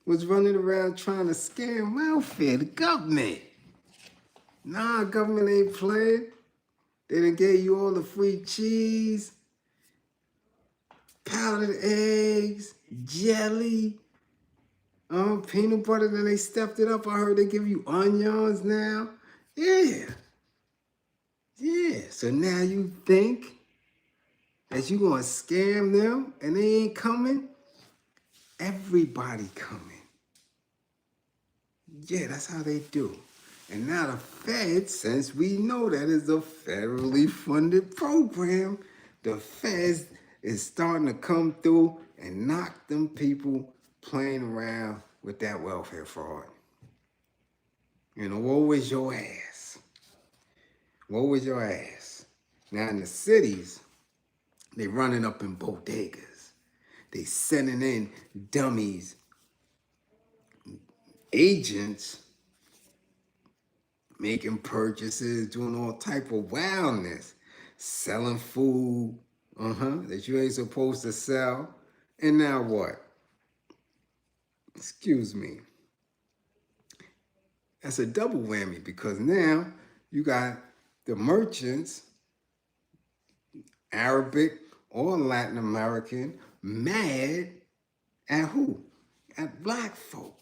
was running around trying to scam welfare? The government. Nah, government ain't playing. They done gave you all the free cheese, powdered eggs, jelly, peanut butter. Then they stepped it up. I heard they give you onions now. Yeah. Yeah. So now you think that you gonna scam them and they ain't coming? Everybody coming. Yeah, that's how they do. And now the Fed, since we know that is a federally funded program, the Fed is starting to come through and knock them people playing around with that welfare fraud. You know, woe is your ass. Woe is your ass. Now in the cities, they running up in bodegas. They sending in dummies, agents, making purchases, doing all type of wildness, selling food, that you ain't supposed to sell. And now what? Excuse me. That's a double whammy because now you got the merchants, Arabic or Latin American, mad at who? At black folk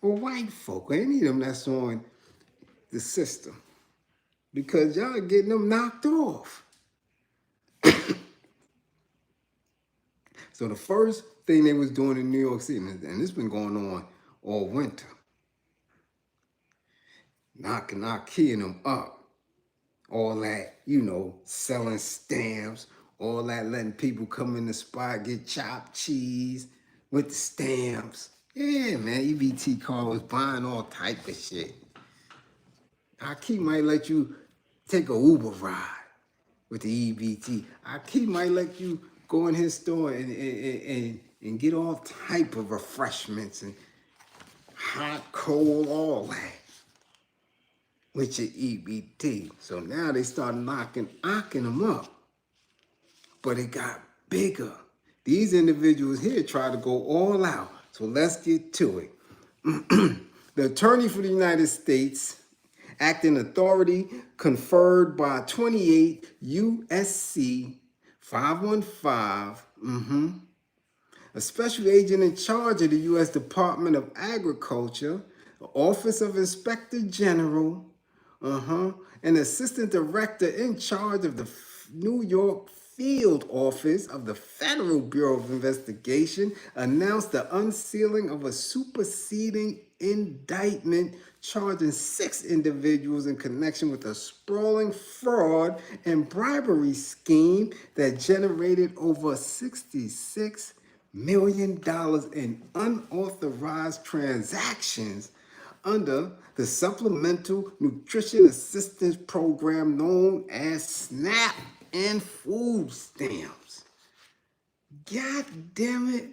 or white folk, or any of them that's on the system. Because y'all are getting them knocked off. So the first thing they was doing in New York City, and this been going on all winter, keying them up. All that, selling stamps, all that letting people come in the spot, get chopped cheese with the stamps. Yeah, man, EBT card was buying all type of shit. Key might let you take a Uber ride with the EBT. Key might let you go in his store and get all type of refreshments and hot, cold, all that with your EBT. So now they start knocking them up. But it got bigger. These individuals here try to go all out. So let's get to it. The Attorney for the United States, acting authority conferred by 28 U.S.C. 515, a special agent in charge of the U.S. Department of Agriculture, the Office of Inspector General, An assistant director in charge of the New York field office of the Federal Bureau of Investigation, announced the unsealing of a superseding indictment charging 6 individuals in connection with a sprawling fraud and bribery scheme that generated over $66 million in unauthorized transactions under the Supplemental Nutrition Assistance Program known as SNAP and food stamps. God damn it.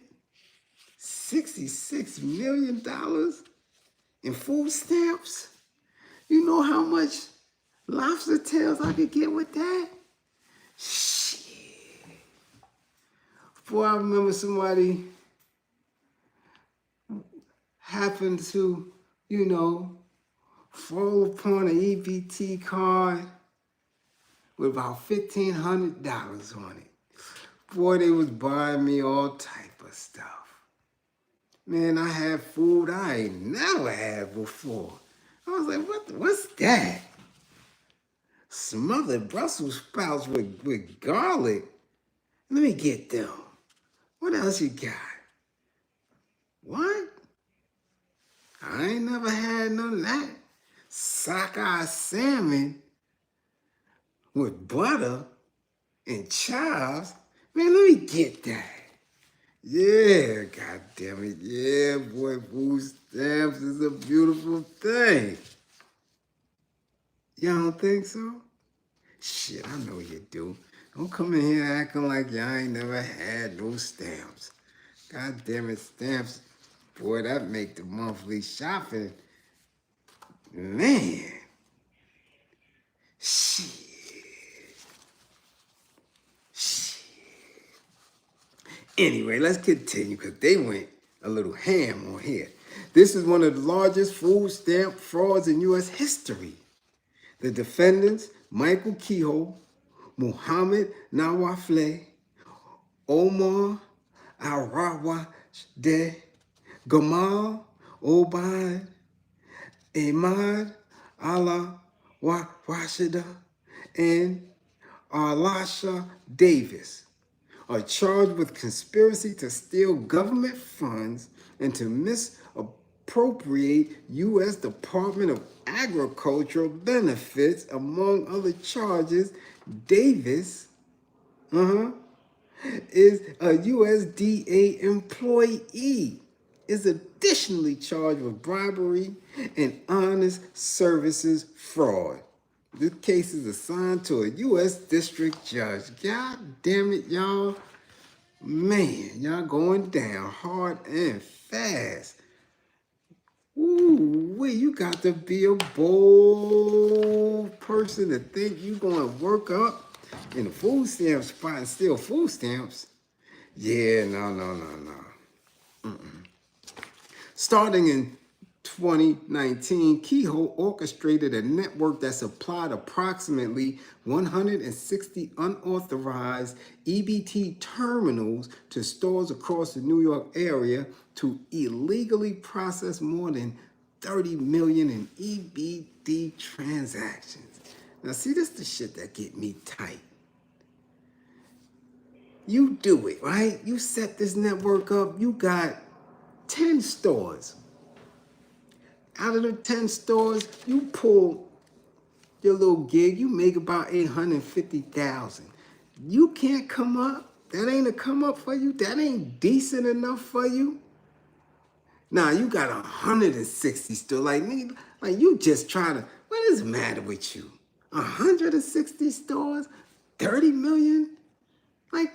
$66 million in food stamps? You know how much lobster tails I could get with that? Shit. Boy, I remember somebody happened to, fall upon an EBT card with about $1,500 on it. Boy, they was buying me all type of stuff. Man, I had food I ain't never had before. I was like, what's that? Smothered Brussels sprouts with garlic. Let me get them. What else you got? What? I ain't never had none of that. Sockeye salmon with butter and chives. Man, let me get that. Yeah, God damn it. Yeah, boy, food stamps is a beautiful thing. You don't think so? Shit, I know you do. Don't come in here acting like y'all ain't never had no stamps. God damn it, stamps. Boy, that make the monthly shopping. Man. Shit. Anyway, let's continue because they went a little ham on here. This is one of the largest food stamp frauds in U.S. history. The defendants, Michael Kehoe, Muhammad Nawafle, Omar Arawade, Gamal Obaid, Ahmad Allah Rashida, and Arlasha Davis are charged with conspiracy to steal government funds and to misappropriate U.S. Department of Agricultural benefits, among other charges. Davis is a USDA employee, is additionally charged with bribery and honest services fraud. This case is assigned to a U.S. district judge. God damn it, y'all. Man, y'all going down hard and fast. Ooh, wait, you got to be a bold person to think you going to work up in the food stamp spot and steal food stamps. Yeah, no. Starting in 2019, Kehoe orchestrated a network that supplied approximately 160 unauthorized EBT terminals to stores across the New York area to illegally process more than 30 million in EBT transactions. Now, see, this is the shit that get me tight. You do it, right? You set this network up. You got 10 stores. Out of the 10 stores, you pull your little gig, you make about 850,000. You can't come up. That ain't a come up for you. That ain't decent enough for you. Nah, you got 160 stores. Like, nigga, like you just trying to, what is the matter with you? 160 stores? 30 million? Like,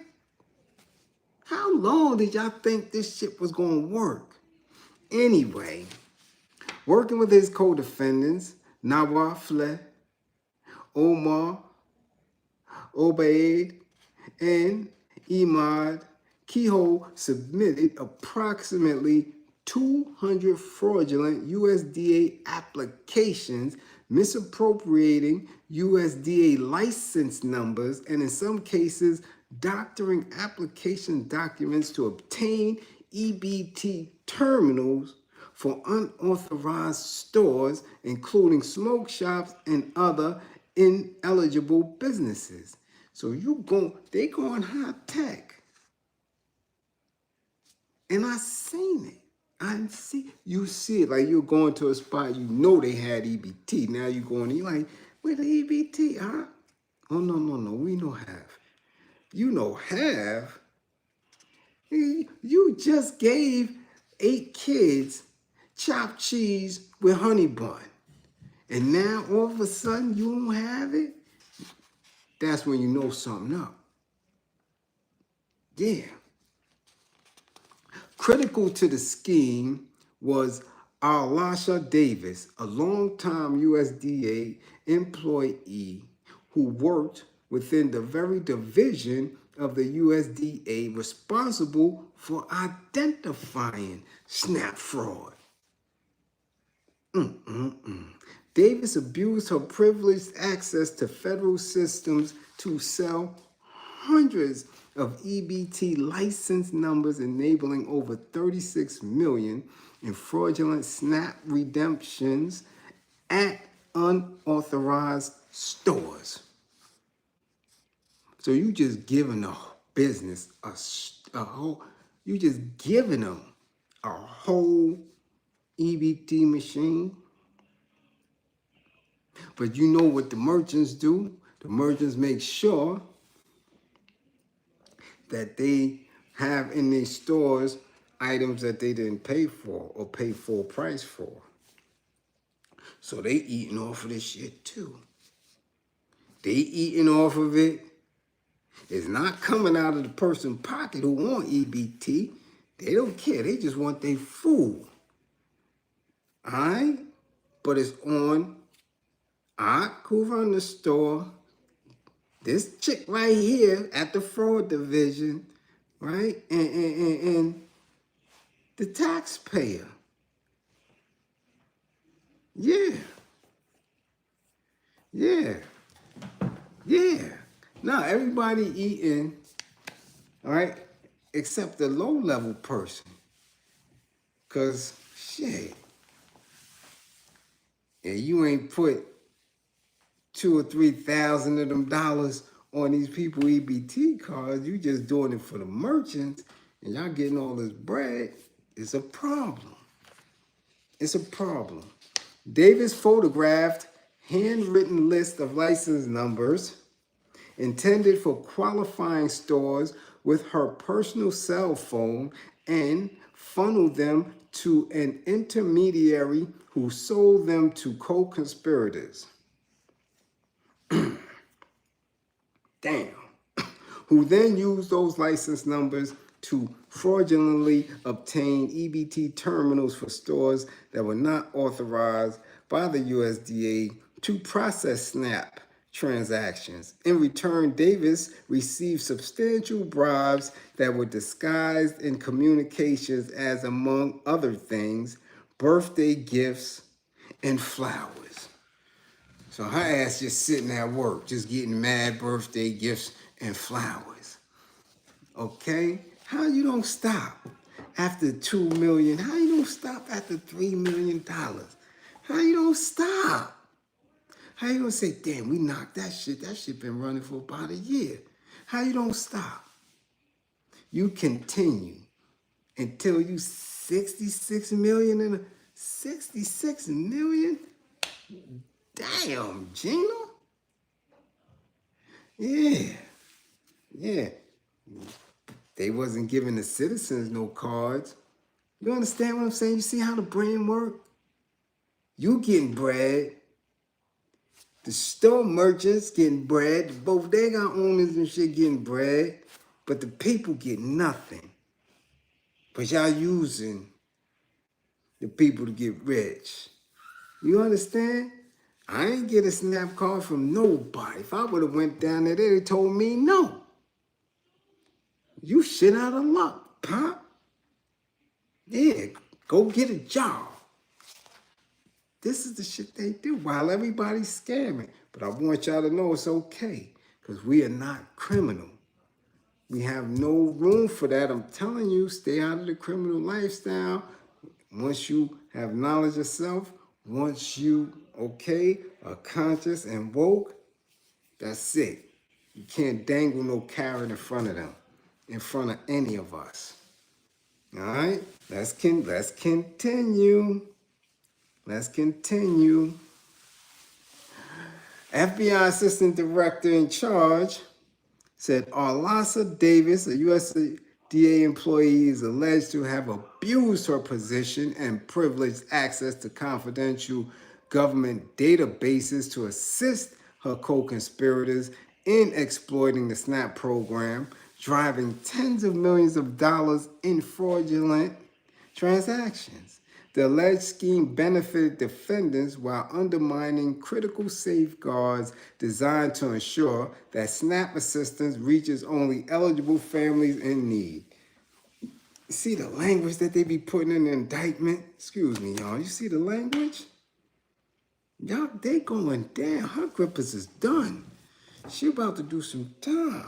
how long did y'all think this shit was gonna work? Anyway, working with his co-defendants, Nawafle, Omar, Obaid, and Ahmad, Kehoe submitted approximately 200 fraudulent USDA applications, misappropriating USDA license numbers, and in some cases, doctoring application documents to obtain EBT terminals for unauthorized stores, including smoke shops and other ineligible businesses. So they going high tech. And I seen it. You see it, like you're going to a spot, you know they had EBT. Now you going, you like, where the EBT, huh? Oh, no, we know half. You know half? You just gave 8 kids chopped cheese with honey bun. And now all of a sudden you don't have it? That's when you know something up. Yeah. Critical to the scheme was Alasha Davis, a longtime USDA employee who worked within the very division of the USDA responsible for identifying SNAP fraud. Davis abused her privileged access to federal systems to sell hundreds of EBT license numbers, enabling over 36 million in fraudulent SNAP redemptions at unauthorized stores. So you just giving a business you just giving them a whole EBT machine. But you know what the merchants do? The merchants make sure that they have in their stores items that they didn't pay for or pay full price for. So they eating off of this shit too. They eating off of it. It's not coming out of the person's pocket who want EBT. They don't care. They just want their food. All right? But it's on who run the store, this chick right here at the fraud division, right? And the taxpayer. Yeah. Now everybody eating, all right, except the low-level person. Because, shit, and you ain't put 2,000 or 3,000 of them dollars on these people EBT cards. You just doing it for the merchants, and y'all getting all this bread. It's a problem. It's a problem. Davis photographed handwritten list of license numbers intended for qualifying stores with her personal cell phone and funneled them to an intermediary who sold them to co-conspirators. Damn. Who then used those license numbers to fraudulently obtain EBT terminals for stores that were not authorized by the USDA to process SNAP transactions. In return, Davis received substantial bribes that were disguised in communications as, among other things, birthday gifts and flowers. So her ass just sitting at work, just getting mad birthday gifts and flowers. Okay? How you don't stop after $2 million? How you don't stop after $3 million? How you don't stop? How you gonna say, damn, we knocked that shit? That shit been running for about a year. How you don't stop? You continue until you 66 million and 66 million? Damn, Gina. Yeah. They wasn't giving the citizens no cards. You understand what I'm saying? You see how the brain work? You getting bread. The store merchants getting bread. Both they got owners and shit getting bread. But the people get nothing. But y'all using the people to get rich. You understand? I ain't get a SNAP card from nobody. If I would have went down there, they'd have told me no. You shit out of luck, Pop. Yeah, go get a job. This is the shit they do while everybody's scamming. But I want y'all to know it's okay, because we are not criminal. We have no room for that. I'm telling you, stay out of the criminal lifestyle. Once you have knowledge of self, once you, okay, are conscious and woke, that's it. You can't dangle no carrot in front of them, in front of any of us. All right, let's continue. Let's continue. FBI Assistant Director in charge said Arlasa Davis, a USDA employee, is alleged to have abused her position and privileged access to confidential government databases to assist her co-conspirators in exploiting the SNAP program, driving tens of millions of dollars in fraudulent transactions. The alleged scheme benefited defendants while undermining critical safeguards designed to ensure that SNAP assistance reaches only eligible families in need. You see the language that they be putting in the indictment? Excuse me, y'all. You see the language? Y'all, they going down. Her grippers is done. She about to do some time.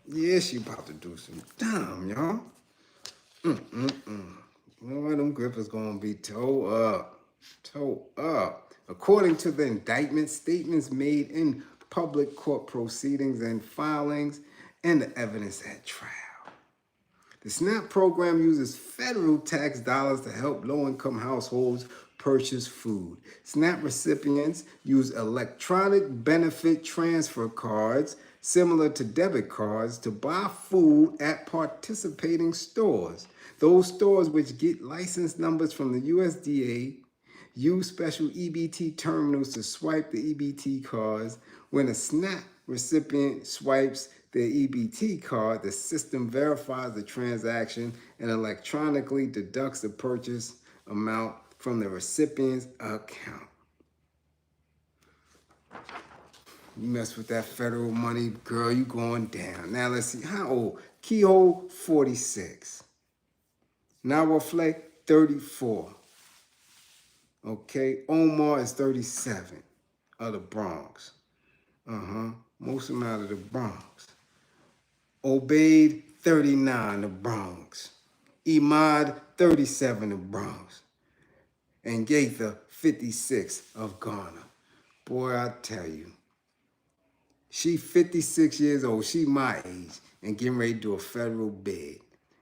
Yeah, she about to do some time, y'all. Boy, them grippers gonna be toe up. Toe up. According to the indictment, statements made in public court proceedings and filings and the evidence at trial. The SNAP program uses federal tax dollars to help low-income households purchase food. SNAP recipients use electronic benefit transfer cards, similar to debit cards, to buy food at participating stores. Those stores which get license numbers from the USDA use special EBT terminals to swipe the EBT cards. When a SNAP recipient swipes their EBT card, the system verifies the transaction and electronically deducts the purchase amount from the recipient's account. You mess with that federal money, girl, you going down. Now let's see, how old? Kehoe, 46. Nawafle, 34. Okay, Omar is 37 of the Bronx. Most of them out of the Bronx. Obaid, 39, the Bronx. Imad, 37, the Bronx. And Gaither, 56 of Ghana. Boy, I tell you, she 56 years old, she my age, and getting ready to do a federal bid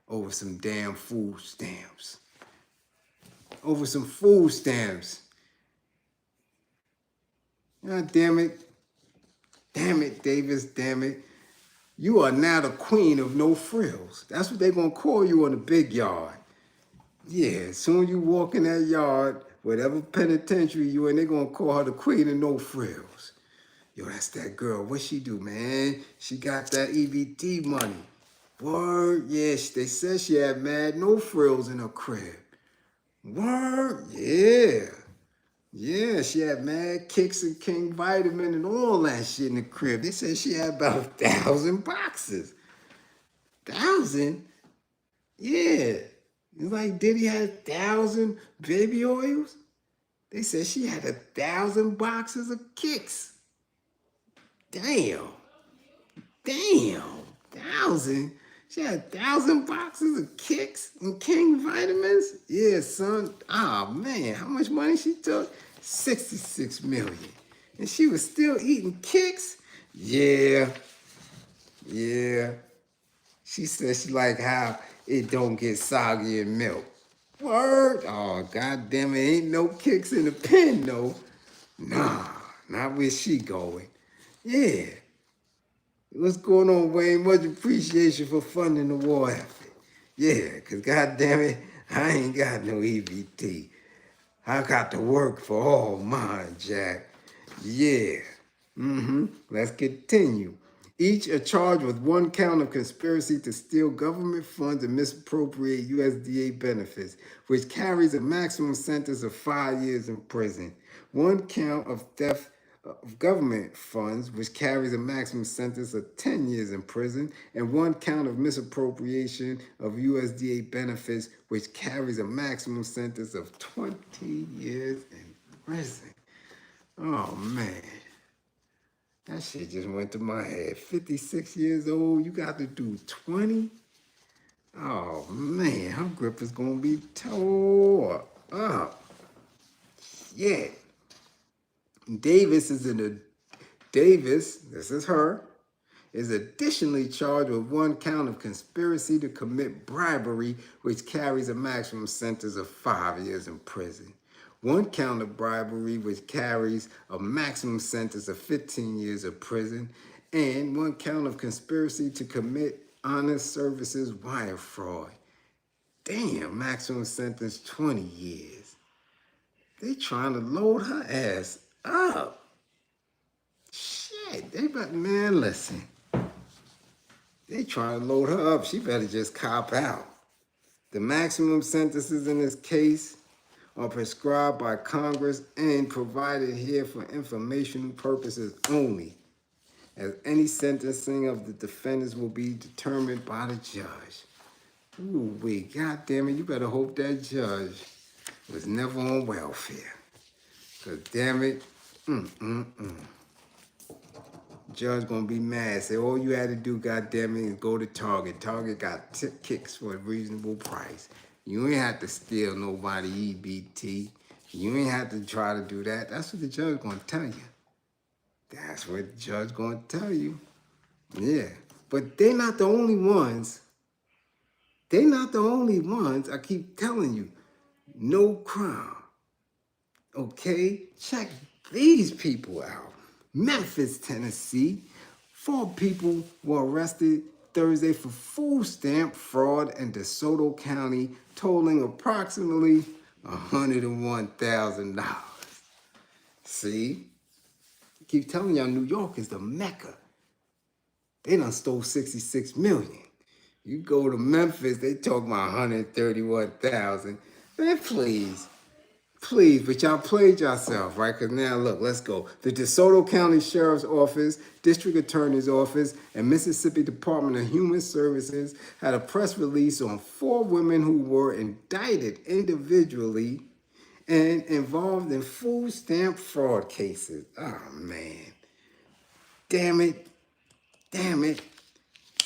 over some damn food stamps. Over some food stamps. God damn it. Damn it, Davis, damn it. You are now the queen of no frills. That's what they're going to call you on the big yard. Yeah, as soon as you walk in that yard, whatever penitentiary you in, they're going to call her the queen of no frills. Yo, that's that girl. What she do, man? She got that EBT money. Word, yeah, they said she had mad no frills in her crib. Word, yeah. Yeah, she had mad kicks and king vitamin and all that shit in the crib. They said she had about 1,000 boxes. 1,000? Yeah. It's like Diddy had 1,000 baby oils. They said she had 1,000 boxes of kicks. Damn. 1,000? She had 1,000 boxes of kicks and king vitamins? Yeah, son. Oh, man. How much money she took? 66 million. And she was still eating kicks? Yeah. Yeah. She said she like how it don't get soggy in milk. Word? Oh, goddamn it. Ain't no kicks in the pen, though. Nah, not where she going. Yeah. What's going on, Wayne? Much appreciation for funding the war effort. Yeah, because goddamn it, I ain't got no EBT. I got to work for all mine, Jack. Yeah. Let's continue. Each are charged with one count of conspiracy to steal government funds and misappropriate USDA benefits, which carries a maximum sentence of 5 years in prison. One count of theft of government funds, which carries a maximum sentence of 10 years in prison, and one count of misappropriation of USDA benefits, which carries a maximum sentence of 20 years in prison. Oh, man. That shit just went to my head. 56 years old, you got to do 20? Oh, man, her grip is going to be tore up. up. Yeah. Davis, this is her, is additionally charged with one count of conspiracy to commit bribery, which carries a maximum sentence of 5 years in prison. One count of bribery, which carries a maximum sentence of 15 years of prison, and one count of conspiracy to commit honest services wire fraud. Damn, maximum sentence 20 years. They trying to load her ass up. Shit, man, listen. They trying to load her up. She better just cop out. The maximum sentences in this case are prescribed by Congress and provided here for informational purposes only, as any sentencing of the defendants will be determined by the judge. Ooh, wait, goddamn it, you better hope that judge was never on welfare. Cause damn it, Judge gonna be mad. Say all you had to do, goddamn it, is go to Target. Target got tip kicks for a reasonable price. You ain't have to steal nobody EBT. You ain't have to try to do that. That's what the judge gonna tell you. That's what the judge gonna tell you. Yeah, but they not the only ones. They not the only ones. I keep telling you, no crime. Okay, check these people out. Memphis, Tennessee. 4 people were arrested Thursday for food stamp fraud in DeSoto County, totaling approximately $101,000. See? I keep telling y'all, New York is the Mecca. They done stole $66 million. You go to Memphis, they talk about $131,000. Man, please. Please, but y'all played yourself, right? Because now, look, let's go. The DeSoto County Sheriff's Office, District Attorney's Office, and Mississippi Department of Human Services had a press release on 4 women who were indicted individually and involved in food stamp fraud cases. Oh, man. Damn it. Damn it.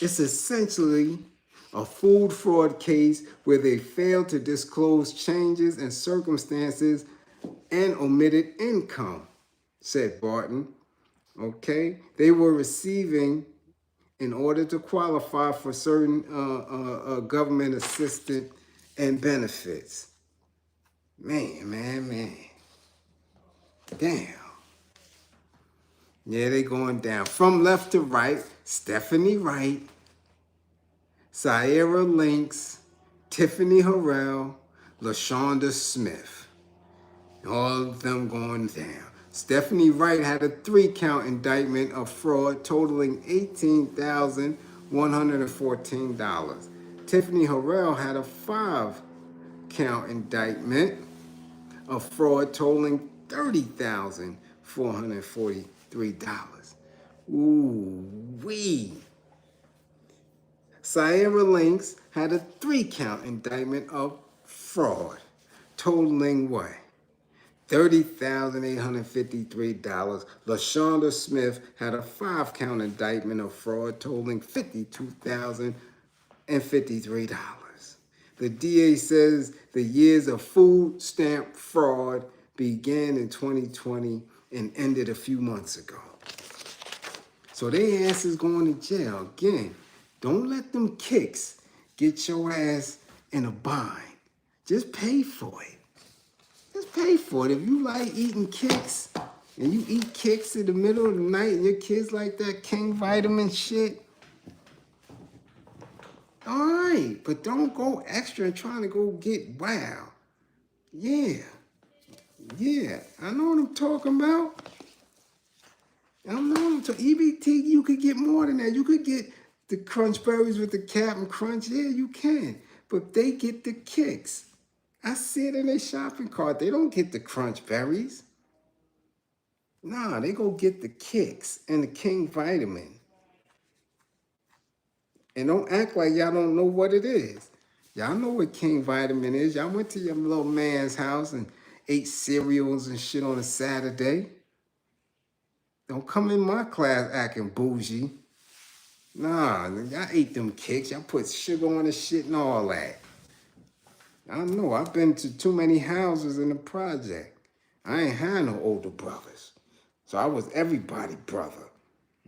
It's essentially a food fraud case where they failed to disclose changes in circumstances and omitted income, said Barton. Okay? They were receiving, in order to qualify for certain government assistance and benefits. Man. Damn. Yeah, they going down. From left to right, Stephanie Wright, Sierra Lynx, Tiffany Harrell, LaShonda Smith. All of them going down. Stephanie Wright had a 3-count indictment of fraud totaling $18,114. Tiffany Harrell had a 5-count indictment of fraud totaling $30,443. Ooh-wee. Sierra Lynx had a 3-count indictment of fraud, totaling what? $30,853. LaShonda Smith had a 5-count indictment of fraud, totaling $52,053. The DA says the years of food stamp fraud began in 2020 and ended a few months ago. So their ass is going to jail again. Don't let them kicks get your ass in a bind. Just pay for it. Just pay for it. If you like eating kicks and you eat kicks in the middle of the night and your kids like that King vitamin shit, all right, but don't go extra and trying to go get wild. Yeah, I know what I'm talking about. I know what I'm talking. EBT, you could get more than that. You could get the crunch berries with the Captain Crunch. Yeah, you can. But they get the kicks. I see it in their shopping cart. They don't get the crunch berries. Nah, they go get the kicks and the King vitamin. And don't act like y'all don't know what it is. Y'all know what King vitamin is. Y'all went to your little man's house and ate cereals and shit on a Saturday. Don't come in my class acting bougie. Nah, y'all ate them kicks. Y'all put sugar on the shit and all that. I know, I've been to too many houses in the project. I ain't had no older brothers. So I was everybody's brother.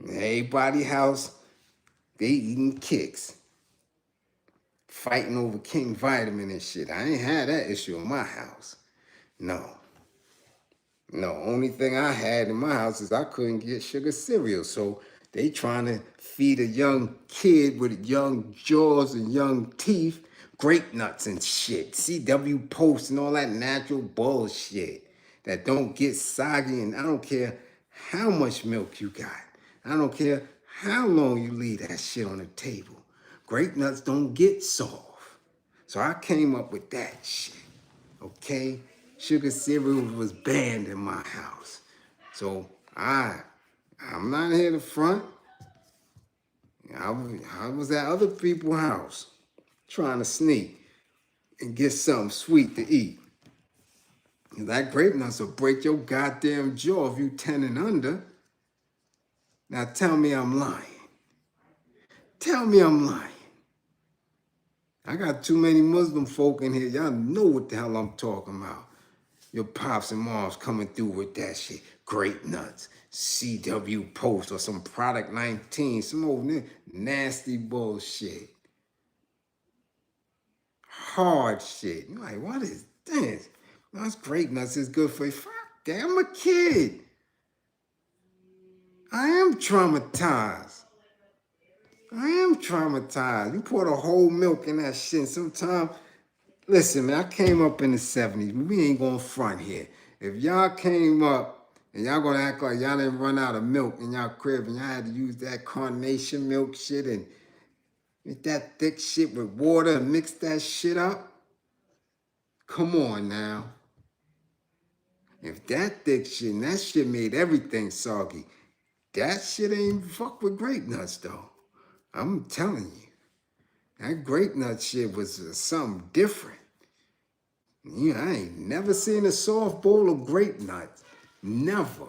Everybody house, they eating kicks. Fighting over King Vitamin and shit. I ain't had that issue in my house. No. No, only thing I had in my house is I couldn't get sugar cereal. So they trying to feed a young kid with young jaws and young teeth grape nuts and shit. CW Post and all that natural bullshit that don't get soggy. And I don't care how much milk you got. I don't care how long you leave that shit on the table. Grape nuts don't get soft. So I came up with that shit. Okay? Sugar cereal was banned in my house. So I'm not here to front. I was at other people's house trying to sneak and get something sweet to eat. And that grape nuts will break your goddamn jaw if you 10 and under. Now tell me I'm lying. Tell me I'm lying. I got too many Muslim folk in here. Y'all know what the hell I'm talking about. Your pops and moms coming through with that shit. Grape nuts, CW Post, or some Product 19, some old nasty bullshit. Hard shit. You're like, what is this? Those grape nuts is good for you. Fuck that, I'm a kid. I am traumatized. You pour the whole milk in that shit. Sometimes, listen, man, I came up in the 70s. We ain't gonna front here. If y'all came up and y'all gonna act like y'all didn't run out of milk in y'all crib and y'all had to use that carnation milk shit and make that thick shit with water and mix that shit up, come on now. If that thick shit and that shit made everything soggy, that shit ain't fuck with grape nuts though. I'm telling you. That grape nut shit was something different. Yeah, I ain't never seen a soft bowl of grape nuts. Never.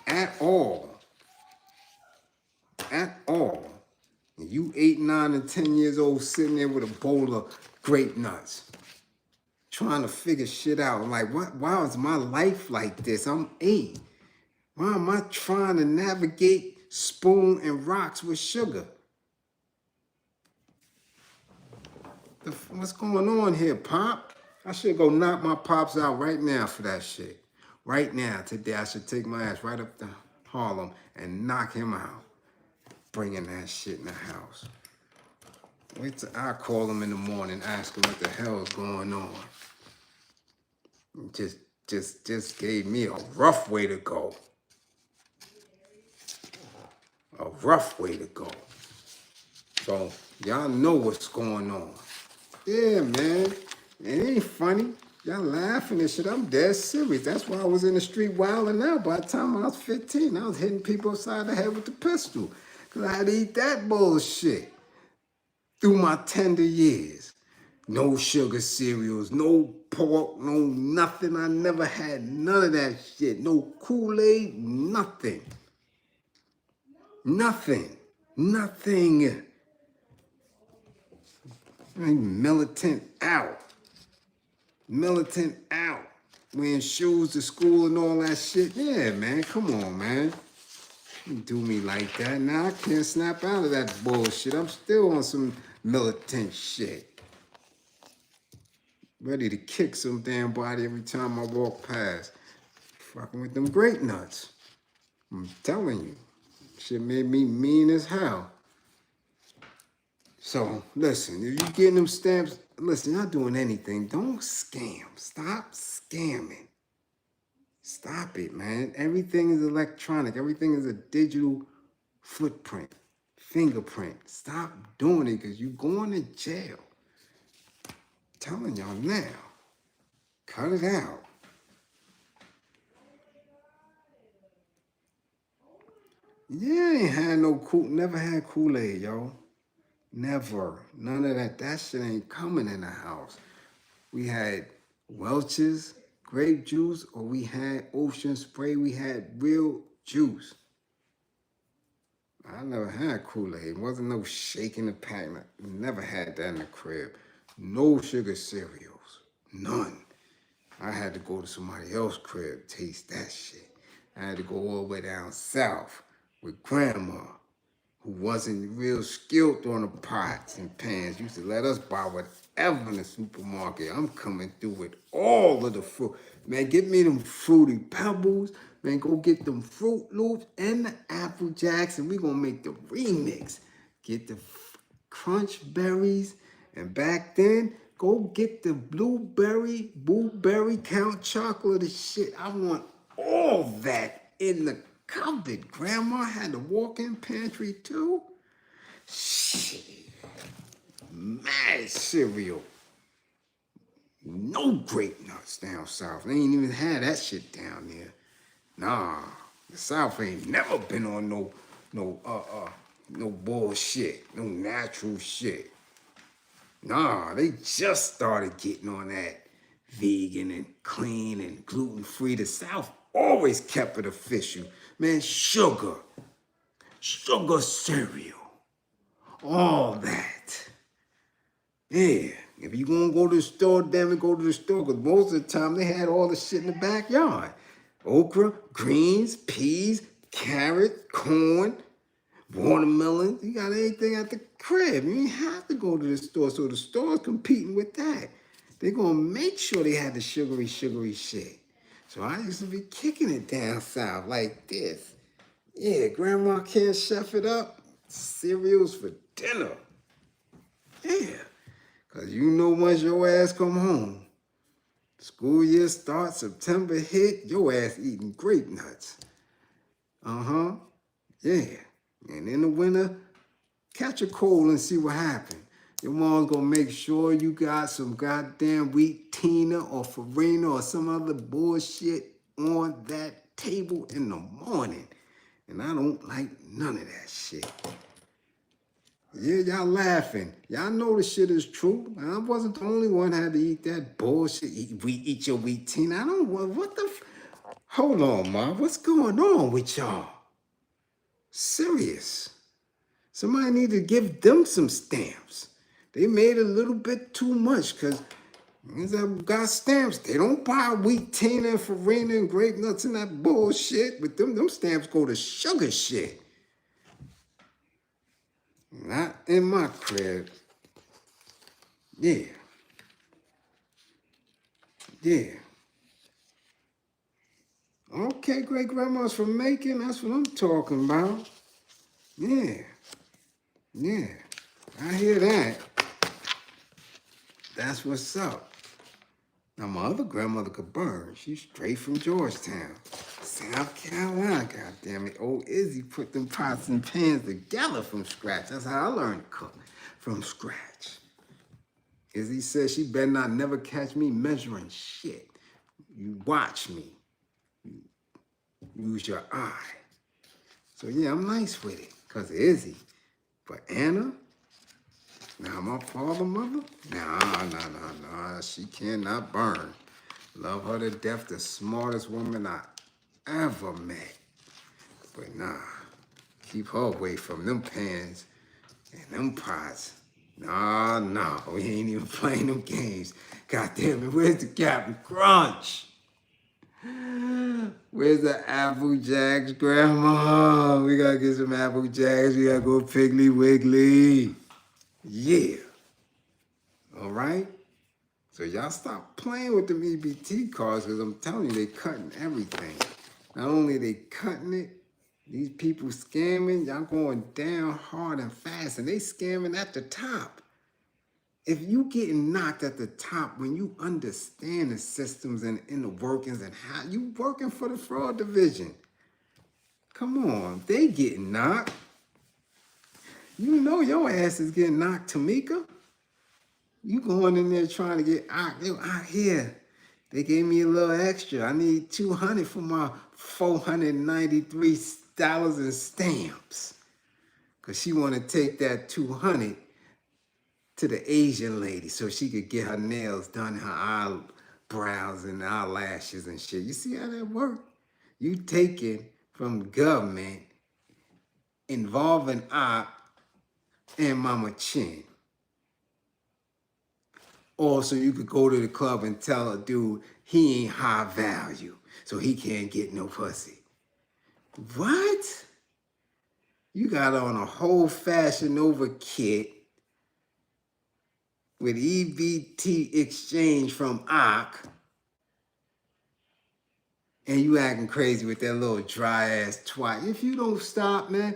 At all. At all. And you 8, 9, and 10 years old sitting there with a bowl of grape nuts. Trying to figure shit out. I'm like, what? Why is my life like this? I'm 8. Why am I trying to navigate spoon and rocks with sugar? What's going on here, Pop? I should go knock my pops out right now for that shit. Right now, today, I should take my ass right up to Harlem and knock him out. Bringing that shit in the house. Wait till I call him in the morning, ask him what the hell is going on. Just gave me a rough way to go. A rough way to go. So, y'all know what's going on. Yeah, man. It ain't funny. Y'all laughing and shit. I'm dead serious. That's why I was in the street wilding out. By the time I was 15, I was hitting people upside the head with the pistol. Because I had to eat that bullshit through my tender years. No sugar cereals, no pork, no nothing. I never had none of that shit. No Kool-Aid, nothing. Nothing. Nothing. I'm militant out. Militant out. Wearing shoes to school and all that shit. Yeah, man. Come on, man. You do me like that. Now I can't snap out of that bullshit. I'm still on some militant shit. Ready to kick some damn body every time I walk past. Fucking with them grape nuts. I'm telling you. Shit made me mean as hell. So, listen, if you getting them stamps, listen, you're not doing anything. Don't scam. Stop scamming. Stop it, man. Everything is electronic. Everything is a digital footprint, fingerprint. Stop doing it because you're going to jail. I'm telling y'all now. Cut it out. Yeah, ain't had no never had Kool-Aid, yo. Never. None of that. That shit ain't coming in the house. We had Welch's grape juice, or we had Ocean Spray. We had real juice. I never had Kool-Aid. Wasn't no shaking the pack. Never had that in the crib. No sugar cereals. None. I had to go to somebody else's crib to taste that shit. I had to go all the way down south with grandma, who wasn't real skilled on the pots and pans. Used to let us buy whatever in the supermarket. I'm coming through with all of the fruit. Man, get me them Fruity Pebbles. Man, go get them Fruit Loops and the Apple Jacks, and we gonna make the remix. Get the crunch berries, and back then, go get the blueberry count chocolate and shit. I want all that in the cupboard. Grandma had the walk-in pantry too. Shit. Mad cereal. No grape nuts down south. They ain't even had that shit down there. Nah, the South ain't never been on no bullshit, no natural shit. Nah, they just started getting on that vegan and clean and gluten-free. The South always kept it official. Man, sugar cereal, all that. Yeah, if you gonna go to the store, damn it, go to the store, because most of the time they had all the shit in the backyard. Okra, greens, peas, carrot, corn, watermelon. You got anything at the crib. You ain't have to go to the store. So the store's competing with that. They're gonna make sure they had the sugary shit. So I used to be kicking it down south like this. Yeah, grandma can't chef it up. Cereals for dinner. Yeah. Cause you know once your ass come home, school year starts, September hit, your ass eating grape nuts. Uh-huh. Yeah. And in the winter, catch a cold and see what happens. Your mom's gonna make sure you got some goddamn wheat tina or farina or some other bullshit on that table in the morning. And I don't like none of that shit. Yeah, y'all laughing. Y'all know the shit is true. I wasn't the only one that had to eat that bullshit. Eat your wheat tina. I don't what the hold on, Ma. What's going on with y'all? Serious. Somebody need to give them some stamps. They made a little bit too much because that got stamps. They don't buy wheat tina and farina and grape nuts and that bullshit. But them stamps go to sugar shit. Not in my crib. Yeah. Yeah. Okay, great grandma's from Macon. That's what I'm talking about. Yeah. Yeah. I hear that. That's what's up. Now, my other grandmother could burn. She's straight from Georgetown, South Carolina, goddammit. Old Izzy put them pots and pans together from scratch. That's how I learned to cook, from scratch. Izzy said she better not never catch me measuring shit. You watch me. Use your eye. So, yeah, I'm nice with it, because of Izzy. But Anna, now my father, mother, nah, she cannot burn. Love her to death, the smartest woman I ever met. But nah, keep her away from them pans and them pots. Nah, we ain't even playing them games. God damn it, where's the Captain Crunch? Where's the Apple Jacks, Grandma? We gotta get some Apple Jacks. We gotta go Piggly Wiggly. Yeah. All right? So y'all stop playing with them EBT cards because I'm telling you, they cutting everything. Not only they cutting it, these people scamming, y'all going down hard and fast, and they scamming at the top. If you getting knocked at the top when you understand the systems and in the workings and how you working for the fraud division. Come on, they getting knocked. You know your ass is getting knocked, Tamika. You going in there trying to get out here. They gave me a little extra. I need $200 for my $493 in stamps. Because she want to take that $200 to the Asian lady so she could get her nails done, her eyebrows and eyelashes and shit. You see how that work? You take it from the government involving Op and Mama Chin. Or so you could go to the club and tell a dude he ain't high value, so he can't get no pussy. What? You got on a whole Fashion Nova kit with EBT exchange from OC, and you acting crazy with that little dry ass twat. If you don't stop, man,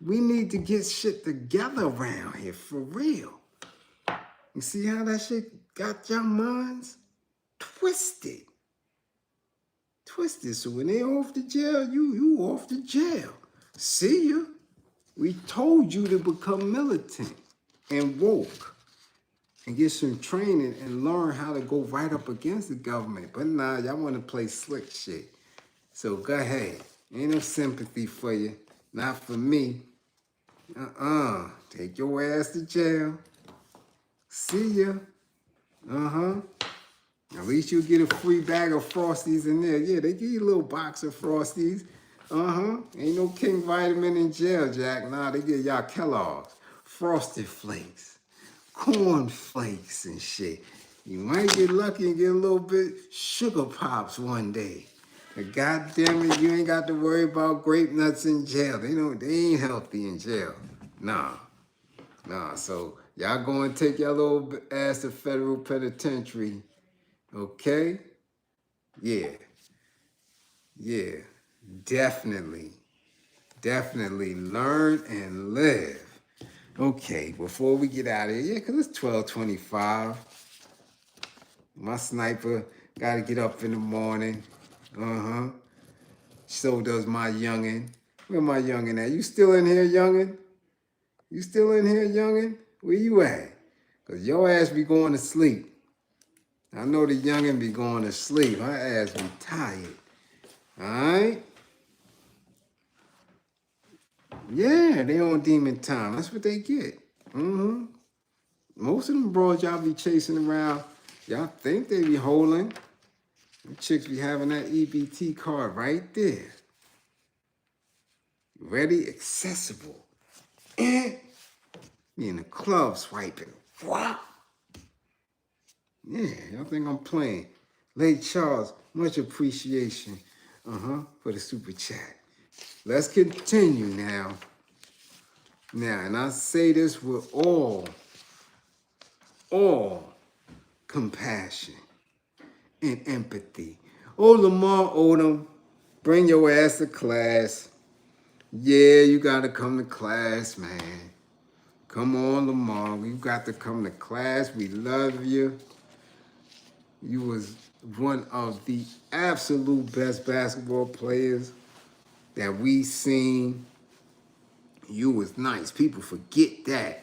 we need to get shit together around here for real. You see how that shit got your minds twisted? Twisted. So when they off the jail, you off the jail. See ya. We told you to become militant and woke and get some training and learn how to go right up against the government. But nah, y'all want to play slick shit. So go ahead. Ain't no sympathy for you. Not for me. Take your ass to jail. See ya. At least you'll get a free bag of Frosties in there. Yeah, they give you a little box of Frosties. Ain't no King Vitamin in jail, Jack. Nah, they give y'all Kellogg's, Frosted Flakes, Corn Flakes and shit. You might get lucky and get a little bit Sugar Pops one day. But goddamn it, you ain't got to worry about grape nuts in jail. They ain't healthy in jail. Nah. So y'all go and take your little ass to federal penitentiary. Okay? Yeah. Definitely learn and live. Okay, before we get out of here, because it's 12:25. My sniper got to get up in the morning. So does my youngin'. Where my youngin' at? You still in here, youngin'? Where you at? Because your ass be going to sleep. I know the youngin' be going to sleep. Her ass be tired. All right? Yeah, they on demon time. That's what they get. Most of them bros y'all be chasing around, y'all think they be holding. Them chicks be having that EBT card right there. Ready, accessible. And be in the club swiping. Wow. Yeah, y'all think I'm playing. Late Charles, much appreciation. For the super chat. Let's continue now. And I say this with all compassion and empathy. Oh, Lamar Odom, bring your ass to class. Yeah, you got to come to class, man. Come on, Lamar. You got to come to class. We love you. You was one of the absolute best basketball players that we seen. You was nice. People forget that.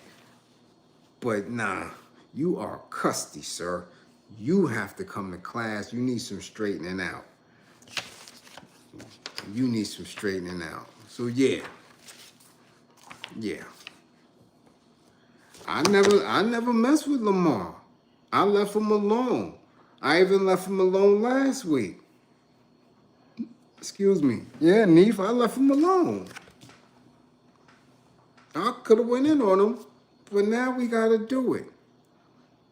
But nah, you are custy, sir. You have to come to class. You need some straightening out. So yeah. I never messed with Lamar. I left him alone. I even left him alone last week. Excuse me. Yeah, Neef, I left him alone. I could have went in on him, but now we got to do it.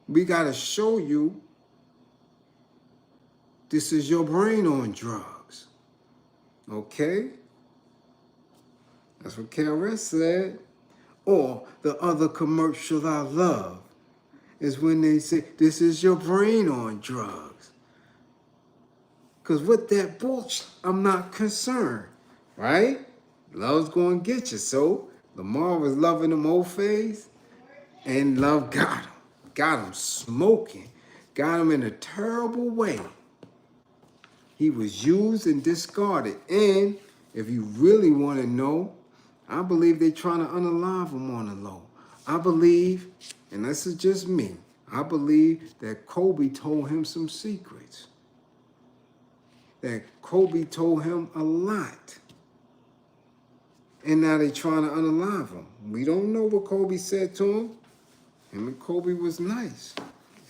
We got to show you this is your brain on drugs. Okay? That's what KRS said. Or the other commercial I love is when they say, this is your brain on drugs. Because with that bullshit, I'm not concerned, right? Love's going to get you. So Lamar was loving them old phase, and love got him. Got him smoking. Got him in a terrible way. He was used and discarded. And if you really want to know, I believe they're trying to unalive him on the low. I believe, and this is just me, I believe that Kobe told him some secrets. That Kobe told him a lot. And now they're trying to unalive him. We don't know what Kobe said to him. Him and Kobe was nice.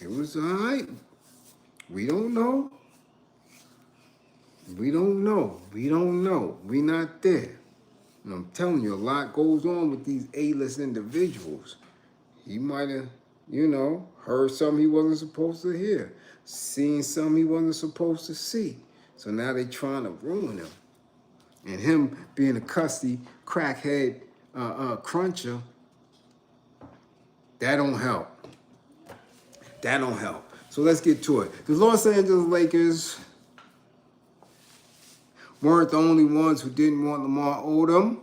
It was all right. We don't know. We not there. And I'm telling you, a lot goes on with these A-list individuals. He might have, heard something he wasn't supposed to hear, seen something he wasn't supposed to see. So now they trying to ruin him. And him being a custody crackhead cruncher, that don't help. That don't help. So let's get to it. The Los Angeles Lakers weren't the only ones who didn't want Lamar Odom.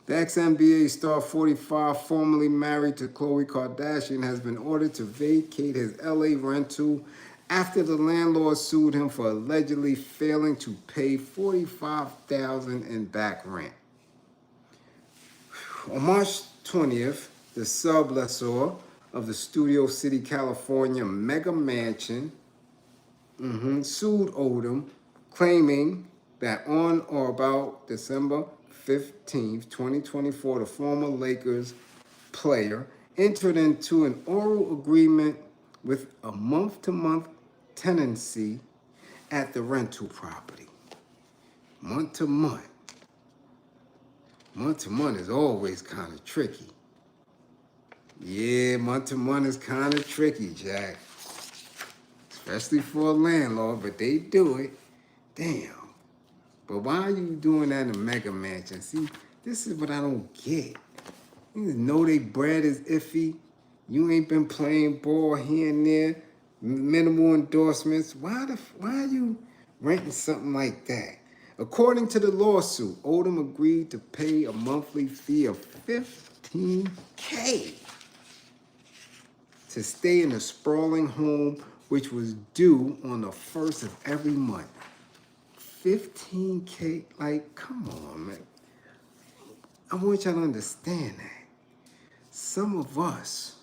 The ex-NBA star 45, formerly married to Khloe Kardashian, has been ordered to vacate his LA rental after the landlord sued him for allegedly failing to pay $45,000 in back rent. On March 20th, the sublessor of the Studio City, California mega mansion sued Odom, claiming that on or about December 15th, 2024, the former Lakers player entered into an oral agreement with a month-to-month tenancy at the rental property. Month to month. Month to month is always kind of tricky. Yeah, month to month is kind of tricky, Jack. Especially for a landlord, but they do it. Damn. But why are you doing that in a mega mansion? See, this is what I don't get. You know they bread is iffy. You ain't been playing ball here and there. Minimal endorsements. Why are you renting something like that? According to the lawsuit, Odom agreed to pay a monthly fee of $15K to stay in a sprawling home which was due on the first of every month. $15K, like, come on, man. I want y'all to understand that. Some of us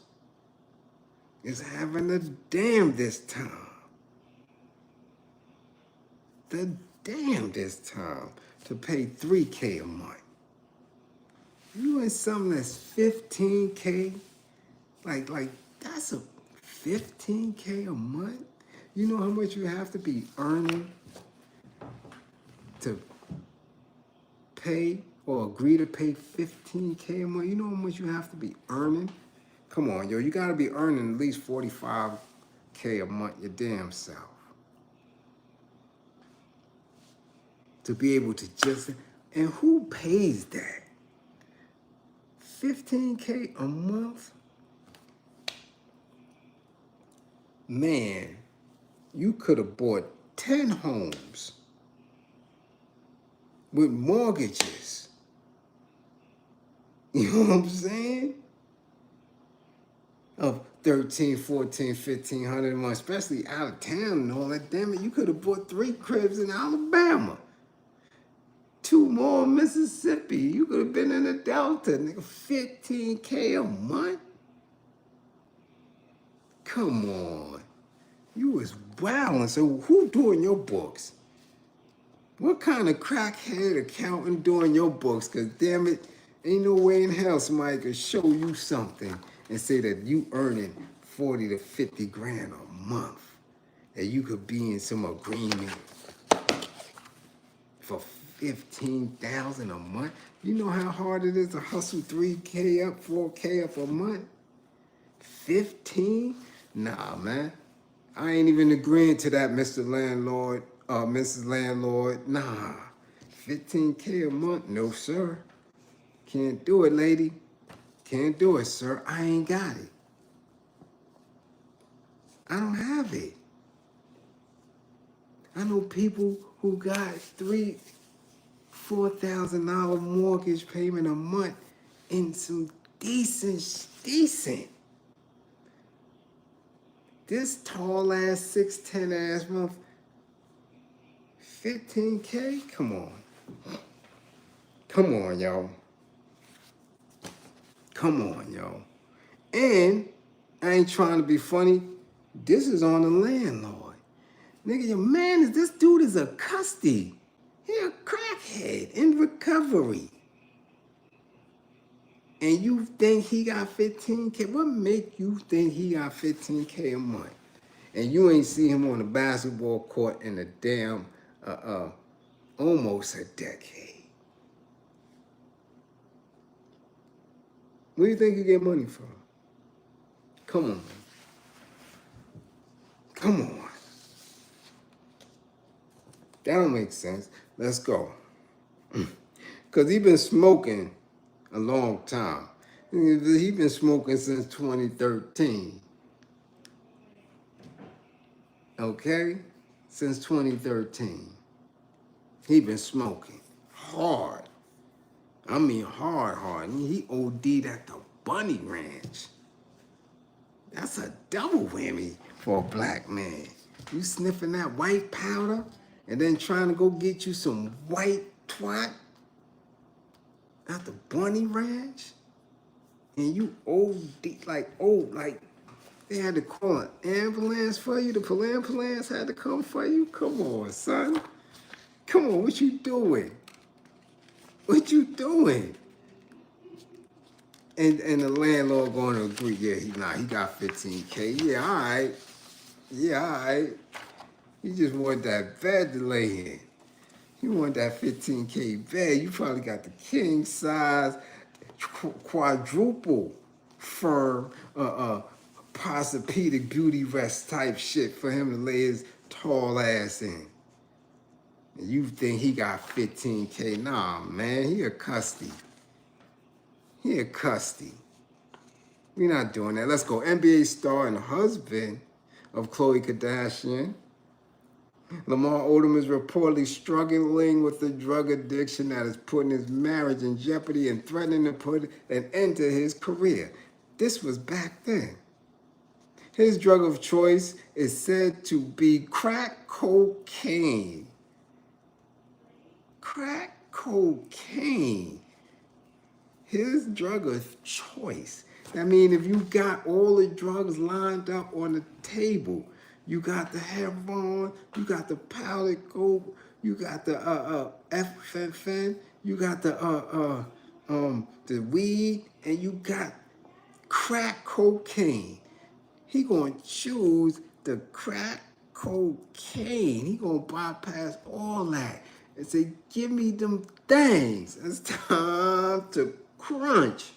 is having the damnedest time. The damnedest time to pay $3K a month. You in something that's $15K? Like that's a $15K a month? You know how much you have to be earning to pay or agree to pay $15K a month? You know how much you have to be earning? Come on, yo, you gotta be earning at least $45K a month your damn self to be able to just, and who pays that? $15K a month? Man, you could have bought 10 homes with mortgages. You know what I'm saying? Of 13, 14, 1,500 a month, especially out of town and all that. Damn it, you could have bought 3 cribs in Alabama. 2 more in Mississippi. You could have been in the Delta, nigga. $15K a month? Come on. You was wildin'. So who doing your books? What kind of crackhead accountant doing your books? Because damn it, ain't no way in hell somebody could show you something and say that you earning 40 to 50 grand a month. That you could be in some agreement for 15,000 a month. You know how hard it is to hustle 3K up, 4K up a month? 15? Nah, man. I ain't even agreeing to that, Mr. Landlord, Mrs. Landlord. Nah. 15K a month? No, sir. Can't do it, lady. Can't do it, sir. I ain't got it. I don't have it. I know people who got $4,000 mortgage payment a month in some decent. This tall ass 6'10" ass month, 15K? Come on. Come on, y'all. Come on, y'all. And I ain't trying to be funny. This is on the landlord. Nigga, your man is, this dude is a custody. He a crackhead in recovery. And you think he got 15K? What make you think he got 15K a month? And you ain't see him on the basketball court in a damn, almost a decade. Where do you think you get money from? Come on. Come on. That don't make sense. Let's go. Because he been smoking a long time. He been smoking since 2013. Okay? Since 2013. He been smoking hard. I mean hard. He OD'd at the Bunny Ranch. That's a double whammy for a black man. You sniffing that white powder and then trying to go get you some white twat at the Bunny Ranch? And you OD, like they had to call an ambulance for you? The ambulance had to come for you? Come on, son. Come on, what you doing? What you doing? And the landlord going to agree, yeah, he got 15K. Yeah, all right. Yeah, all right. He just want that bed to lay in. You want that 15K bed. You probably got the king size, quadruple firm, Posturepedic beauty rest type shit for him to lay his tall ass in. And you think he got 15K? Nah, man, he a custy. He a custy. We not doing that. Let's go. NBA star and husband of Khloe Kardashian. Lamar Odom is reportedly struggling with a drug addiction that is putting his marriage in jeopardy and threatening to put an end to his career. This was back then. His drug of choice is said to be crack cocaine. Crack cocaine. His drug of choice. I mean, if you got all the drugs lined up on the table, you got the heroin, you got the powdered coke, you got the FFN, you got the weed, and you got crack cocaine. He gonna choose the crack cocaine. He gonna bypass all that and say, give me them things. It's time to crunch.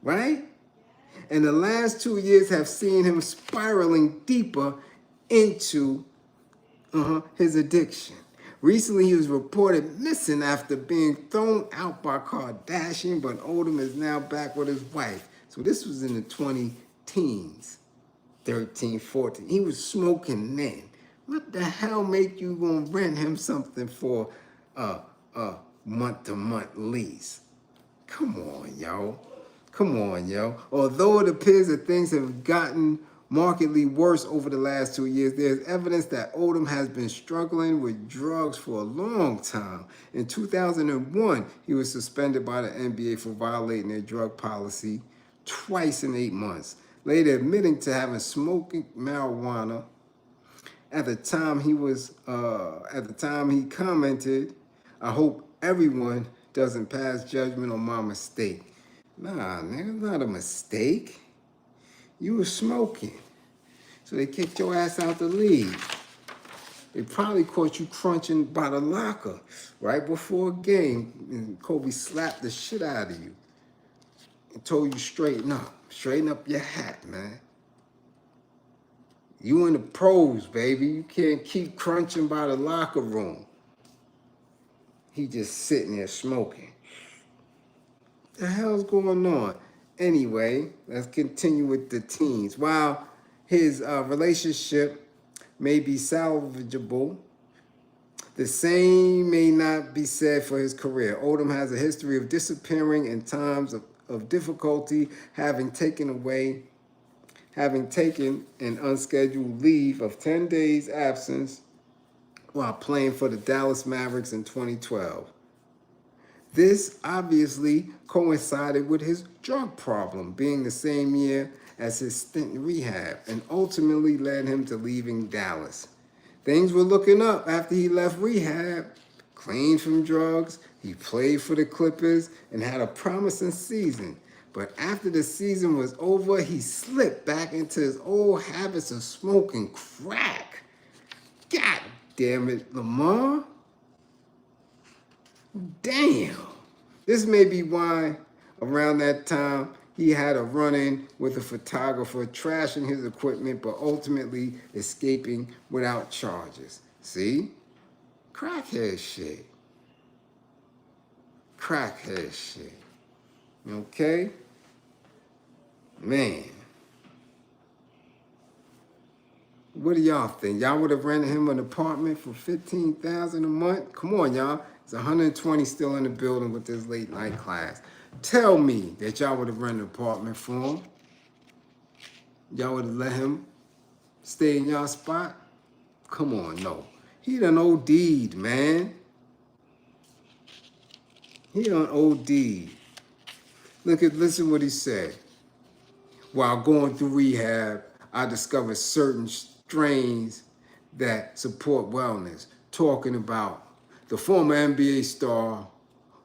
Right? And the last 2 years have seen him spiraling deeper into his addiction. Recently, he was reported missing after being thrown out by Kardashian, but Odom is now back with his wife. So this was in the 2010s, 13, 14. He was smoking then. What the hell make you gonna rent him something for a month-to-month lease? Come on, yo. Come on, yo. Although it appears that things have gotten markedly worse over the last 2 years, there's evidence that Odom has been struggling with drugs for a long time. In 2001, he was suspended by the NBA for violating their drug policy twice in 8 months, later admitting to having smoking marijuana. At the time he commented, "I hope everyone doesn't pass judgment on my mistake." Nah, nigga, it's not a mistake. You were smoking. So they kicked your ass out the league. They probably caught you crunching by the locker right before a game, and Kobe slapped the shit out of you and told you straighten up your hat, man. You in the pros, baby. You can't keep crunching by the locker room. He just sitting there smoking. The hell's going on? Anyway, let's continue with the teens. While his relationship may be salvageable, the same may not be said for his career. Odom has a history of disappearing in times of difficulty, having taken an unscheduled leave of 10 days absence while playing for the Dallas Mavericks in 2012. This obviously coincided with his drug problem being the same year as his stint in rehab and ultimately led him to leaving Dallas. Things were looking up after he left rehab, clean from drugs, he played for the Clippers and had a promising season. But after the season was over, he slipped back into his old habits of smoking crack. God damn it, Lamar. Damn. This may be why around that time he had a run-in with a photographer, trashing his equipment, but ultimately escaping without charges. See? Crackhead shit. Crackhead shit. Okay? Man. What do y'all think? Y'all would have rented him an apartment for $15,000 a month? Come on, y'all. It's 120 still in the building with this late night class. Tell me that y'all would have rented an apartment for him. Y'all would have let him stay in y'all spot? Come on, no. He done OD'd, man. He done OD'd. Listen what he said. While going through rehab, I discovered certain strains that support wellness. Talking about the former NBA star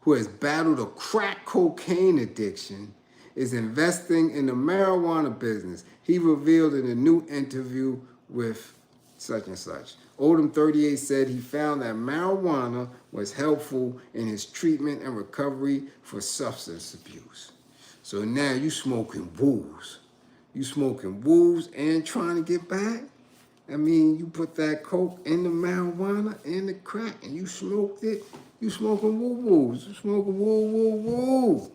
who has battled a crack cocaine addiction is investing in the marijuana business. He revealed in a new interview with such and such. Odom 38 said he found that marijuana was helpful in his treatment and recovery for substance abuse. So now you smoking wools. You smoking wools and trying to get back? I mean, you put that coke in the marijuana and the crack and you smoked it. You smoking woo-woos. You smoking woo-woo-woo.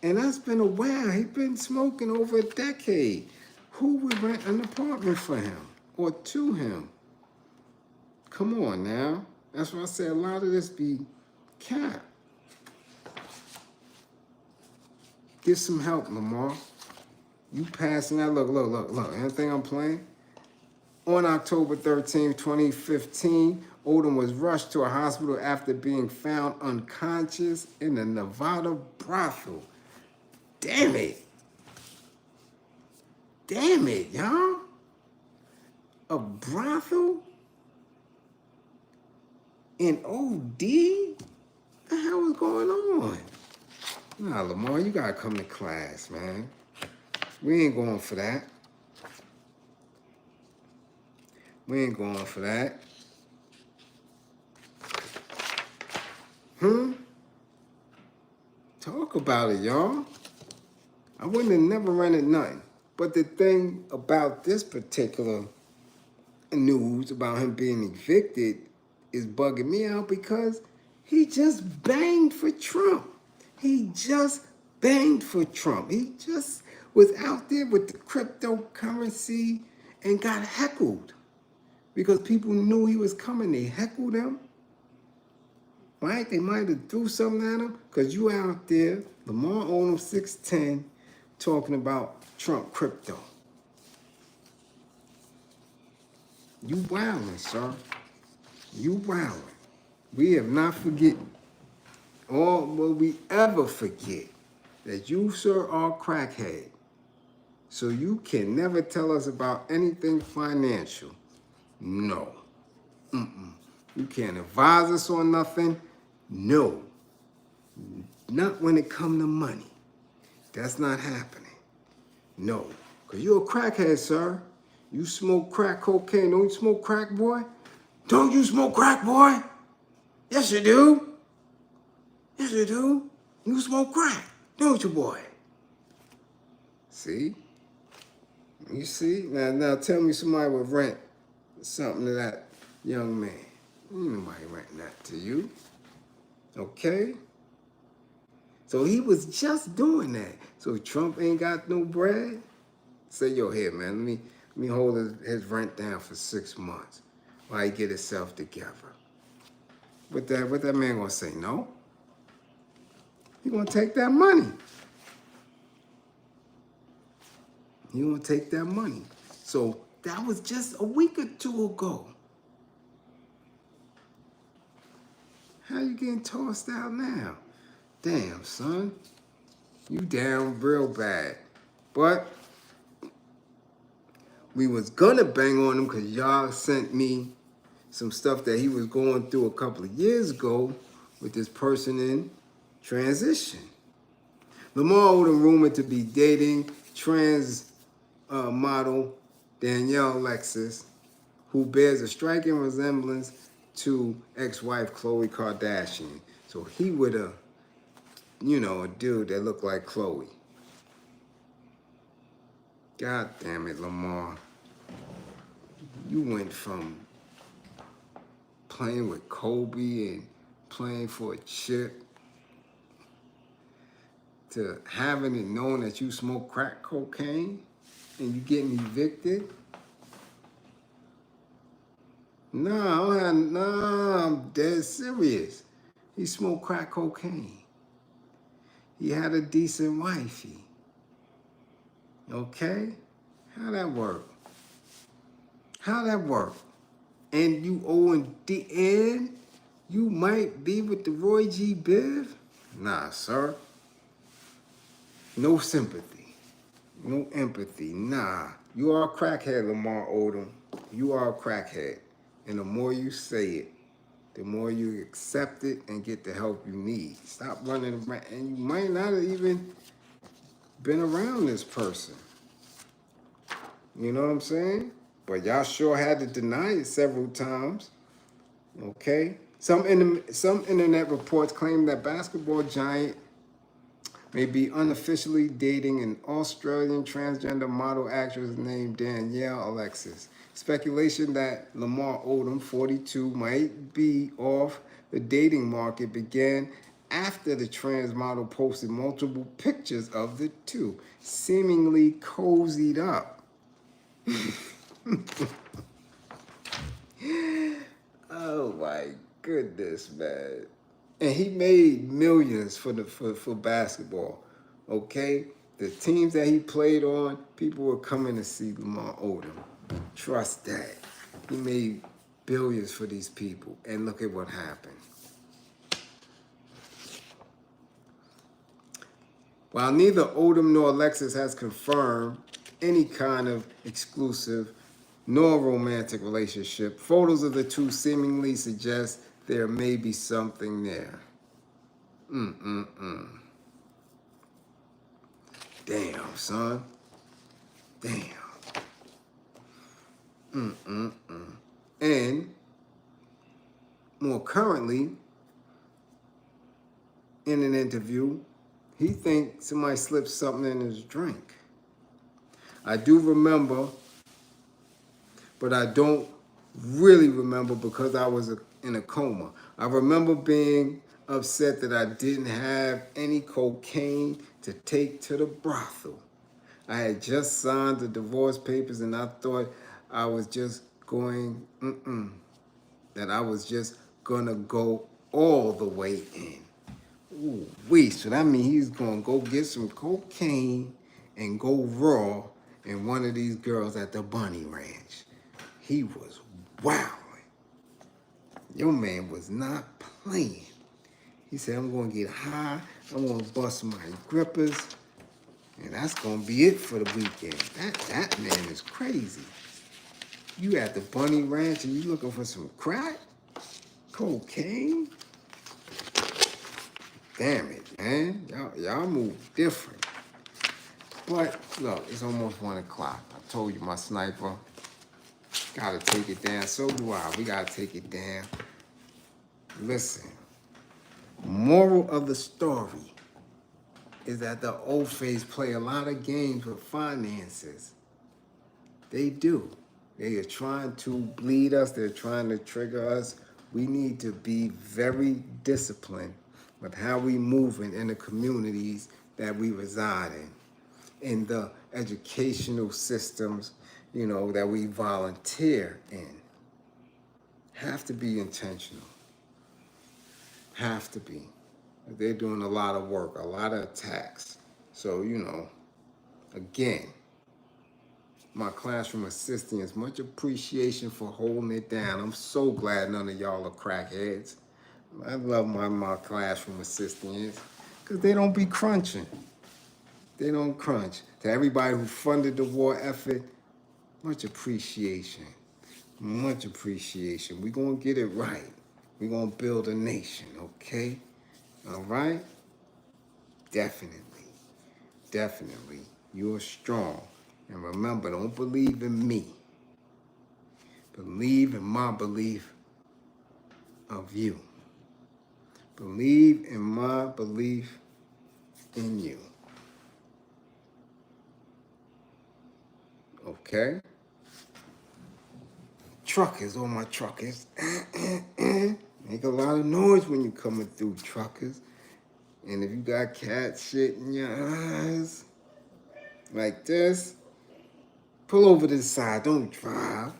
And that's been a while. He's been smoking over a decade. Who would rent an apartment for him or to him? Come on now. That's why I say a lot of this be cap. Get some help, Lamar. You passing that. Look. Anything I'm playing? On October 13, 2015, Odom was rushed to a hospital after being found unconscious in a Nevada brothel. Damn it. Damn it, y'all. A brothel? In OD? What the hell is going on? Nah, Lamar, you gotta come to class, man. We ain't going for that. We ain't going for that. Talk about it, y'all. I wouldn't have never rented nothing. But the thing about this particular news about him being evicted is bugging me out because he just banged for Trump. He just banged for Trump. He just was out there with the cryptocurrency and got heckled because people knew he was coming. They heckled him. Right? They might have threw something at him because you out there, Lamar Odom 6'10", talking about Trump crypto. You wildin', sir. You wildin'. We have not forget, or will we ever forget, that you, sir, are crackhead. So you can never tell us about anything financial. No. You can't advise us on nothing. No. Not when it come to money. That's not happening. No. Because you're a crackhead, sir. You smoke crack cocaine. Don't you smoke crack, boy? Don't you smoke crack, boy? Yes, you do. Yes, you do. You smoke crack, don't you, boy? See? You see? Now tell me somebody would rent something to that young man. Ain't nobody renting that to you. Okay? So he was just doing that. So Trump ain't got no bread? Say, yo, here, man, let me hold his rent down for 6 months while he get himself together. What that man gonna say? No? He gonna take that money. He gonna take that money. So that was just a week or two ago. How you getting tossed out now? Damn, son. You down real bad. But we was gonna bang on him because y'all sent me some stuff that he was going through a couple of years ago with this person in transition. Lamar Odom rumored to be dating trans model Danielle Lexus, who bears a striking resemblance to ex-wife Khloe Kardashian. So he would have a dude that looked like Chloe. God damn it, Lamar. You went from playing with Kobe and playing for a chip to having it known that you smoke crack cocaine and you getting evicted? No, I'm dead serious. He smoked crack cocaine. He had a decent wifey. Okay? How that work? How that work? And you owing the end? You might be with the Roy G. Biv? Nah, sir. No sympathy. No empathy. Nah. You are a crackhead, Lamar Odom. You are a crackhead. And the more you say it, the more you accept it and get the help you need. Stop running around. And you might not have even been around this person. You know what I'm saying? But y'all sure had to deny it several times. Okay? Some internet reports claim that basketball giant may be unofficially dating an Australian transgender model actress named Danielle Alexis. Speculation that Lamar Odom, 42, might be off the dating market began after the trans model posted multiple pictures of the two, seemingly cozied up. Oh my goodness, man. And he made millions for basketball. Okay? The teams that he played on, people were coming to see Lamar Odom. Trust that. He made billions for these people. And look at what happened. While neither Odom nor Alexis has confirmed any kind of exclusive nor romantic relationship, photos of the two seemingly suggest there may be something there. Damn, son. Damn. And more currently, in an interview, he thinks somebody slipped something in his drink. I do remember, but I don't really remember because I was in a coma. I remember being upset that I didn't have any cocaine to take to the brothel. I had just signed the divorce papers and I thought I was just going, that I was just gonna go all the way in. Ooh, wait, so that means he's gonna go get some cocaine and go raw in one of these girls at the Bunny Ranch. He was wowing. Your man was not playing. He said, I'm gonna get high, I'm gonna bust my grippers, and that's gonna be it for the weekend. That man is crazy. You at the Bunny Ranch and you looking for some crack? Cocaine? Damn it, man. Y'all move different. But look, it's almost 1 o'clock. I told you my sniper gotta take it down. So do I. We gotta take it down. Listen, moral of the story is that the old faiths play a lot of games with finances. They do. They are trying to bleed us. They're trying to trigger us. We need to be very disciplined with how we move in the communities that we reside in the educational systems, that we volunteer in. Have to be intentional. Have to be. They're doing a lot of work, a lot of attacks. So, again, my classroom assistants, much appreciation for holding it down. I'm so glad none of y'all are crackheads. I love my classroom assistants because they don't be crunching. They don't crunch. To everybody who funded the war effort, much appreciation. Much appreciation. We're going to get it right. We're going to build a nation, okay? All right? Definitely. Definitely. You're strong. And remember, don't believe in me. Believe in my belief of you. Believe in my belief in you. Okay? Truckers, all my truckers. Make a lot of noise when you coming through, truckers. And if you got cat shit in your eyes, like this, pull over to the side, don't drive.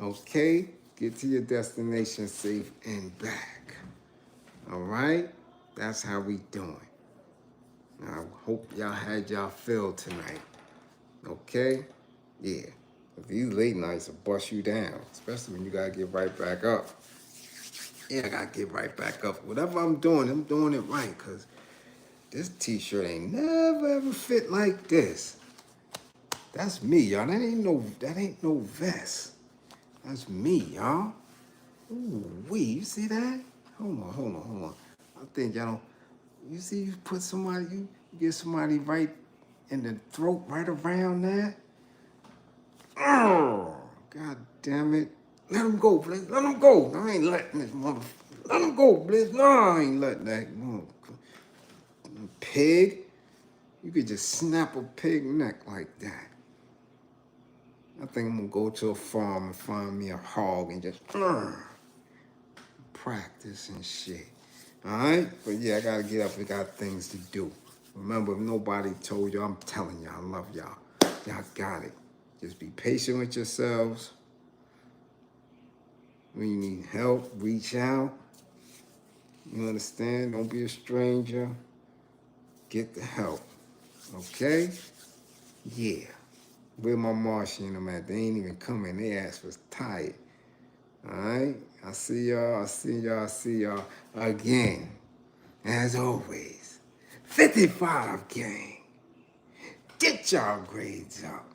Okay? Get to your destination safe and back. All right? That's how we doing. I hope y'all had y'all fill tonight. Okay? Yeah. If these late nights will bust you down, especially when you gotta get right back up. Yeah, I gotta get right back up. Whatever I'm doing it right, cause this t-shirt ain't never ever fit like this. That's me, y'all. That ain't no vest. That's me, y'all. Ooh, you see that? Hold on. I think y'all don't. You see, you put somebody, you get somebody right in the throat, right around that. Oh, God damn it. Let him go, Bliz. Let him go. I ain't letting this motherfucker. Let him go, Bliz. No, I ain't letting that. Pig. You could just snap a pig neck like that. I think I'm gonna go to a farm and find me a hog and just practice and shit. Alright? But yeah, I gotta get up. I got things to do. Remember, if nobody told you, I'm telling y'all, I love y'all. Y'all got it. Just be patient with yourselves. When you need help, reach out. You understand? Don't be a stranger. Get the help. Okay? Yeah. Where my Martian and them at? They ain't even coming. They ass was tired. Alright? I see y'all again. As always. 55 gang. Get y'all grades up.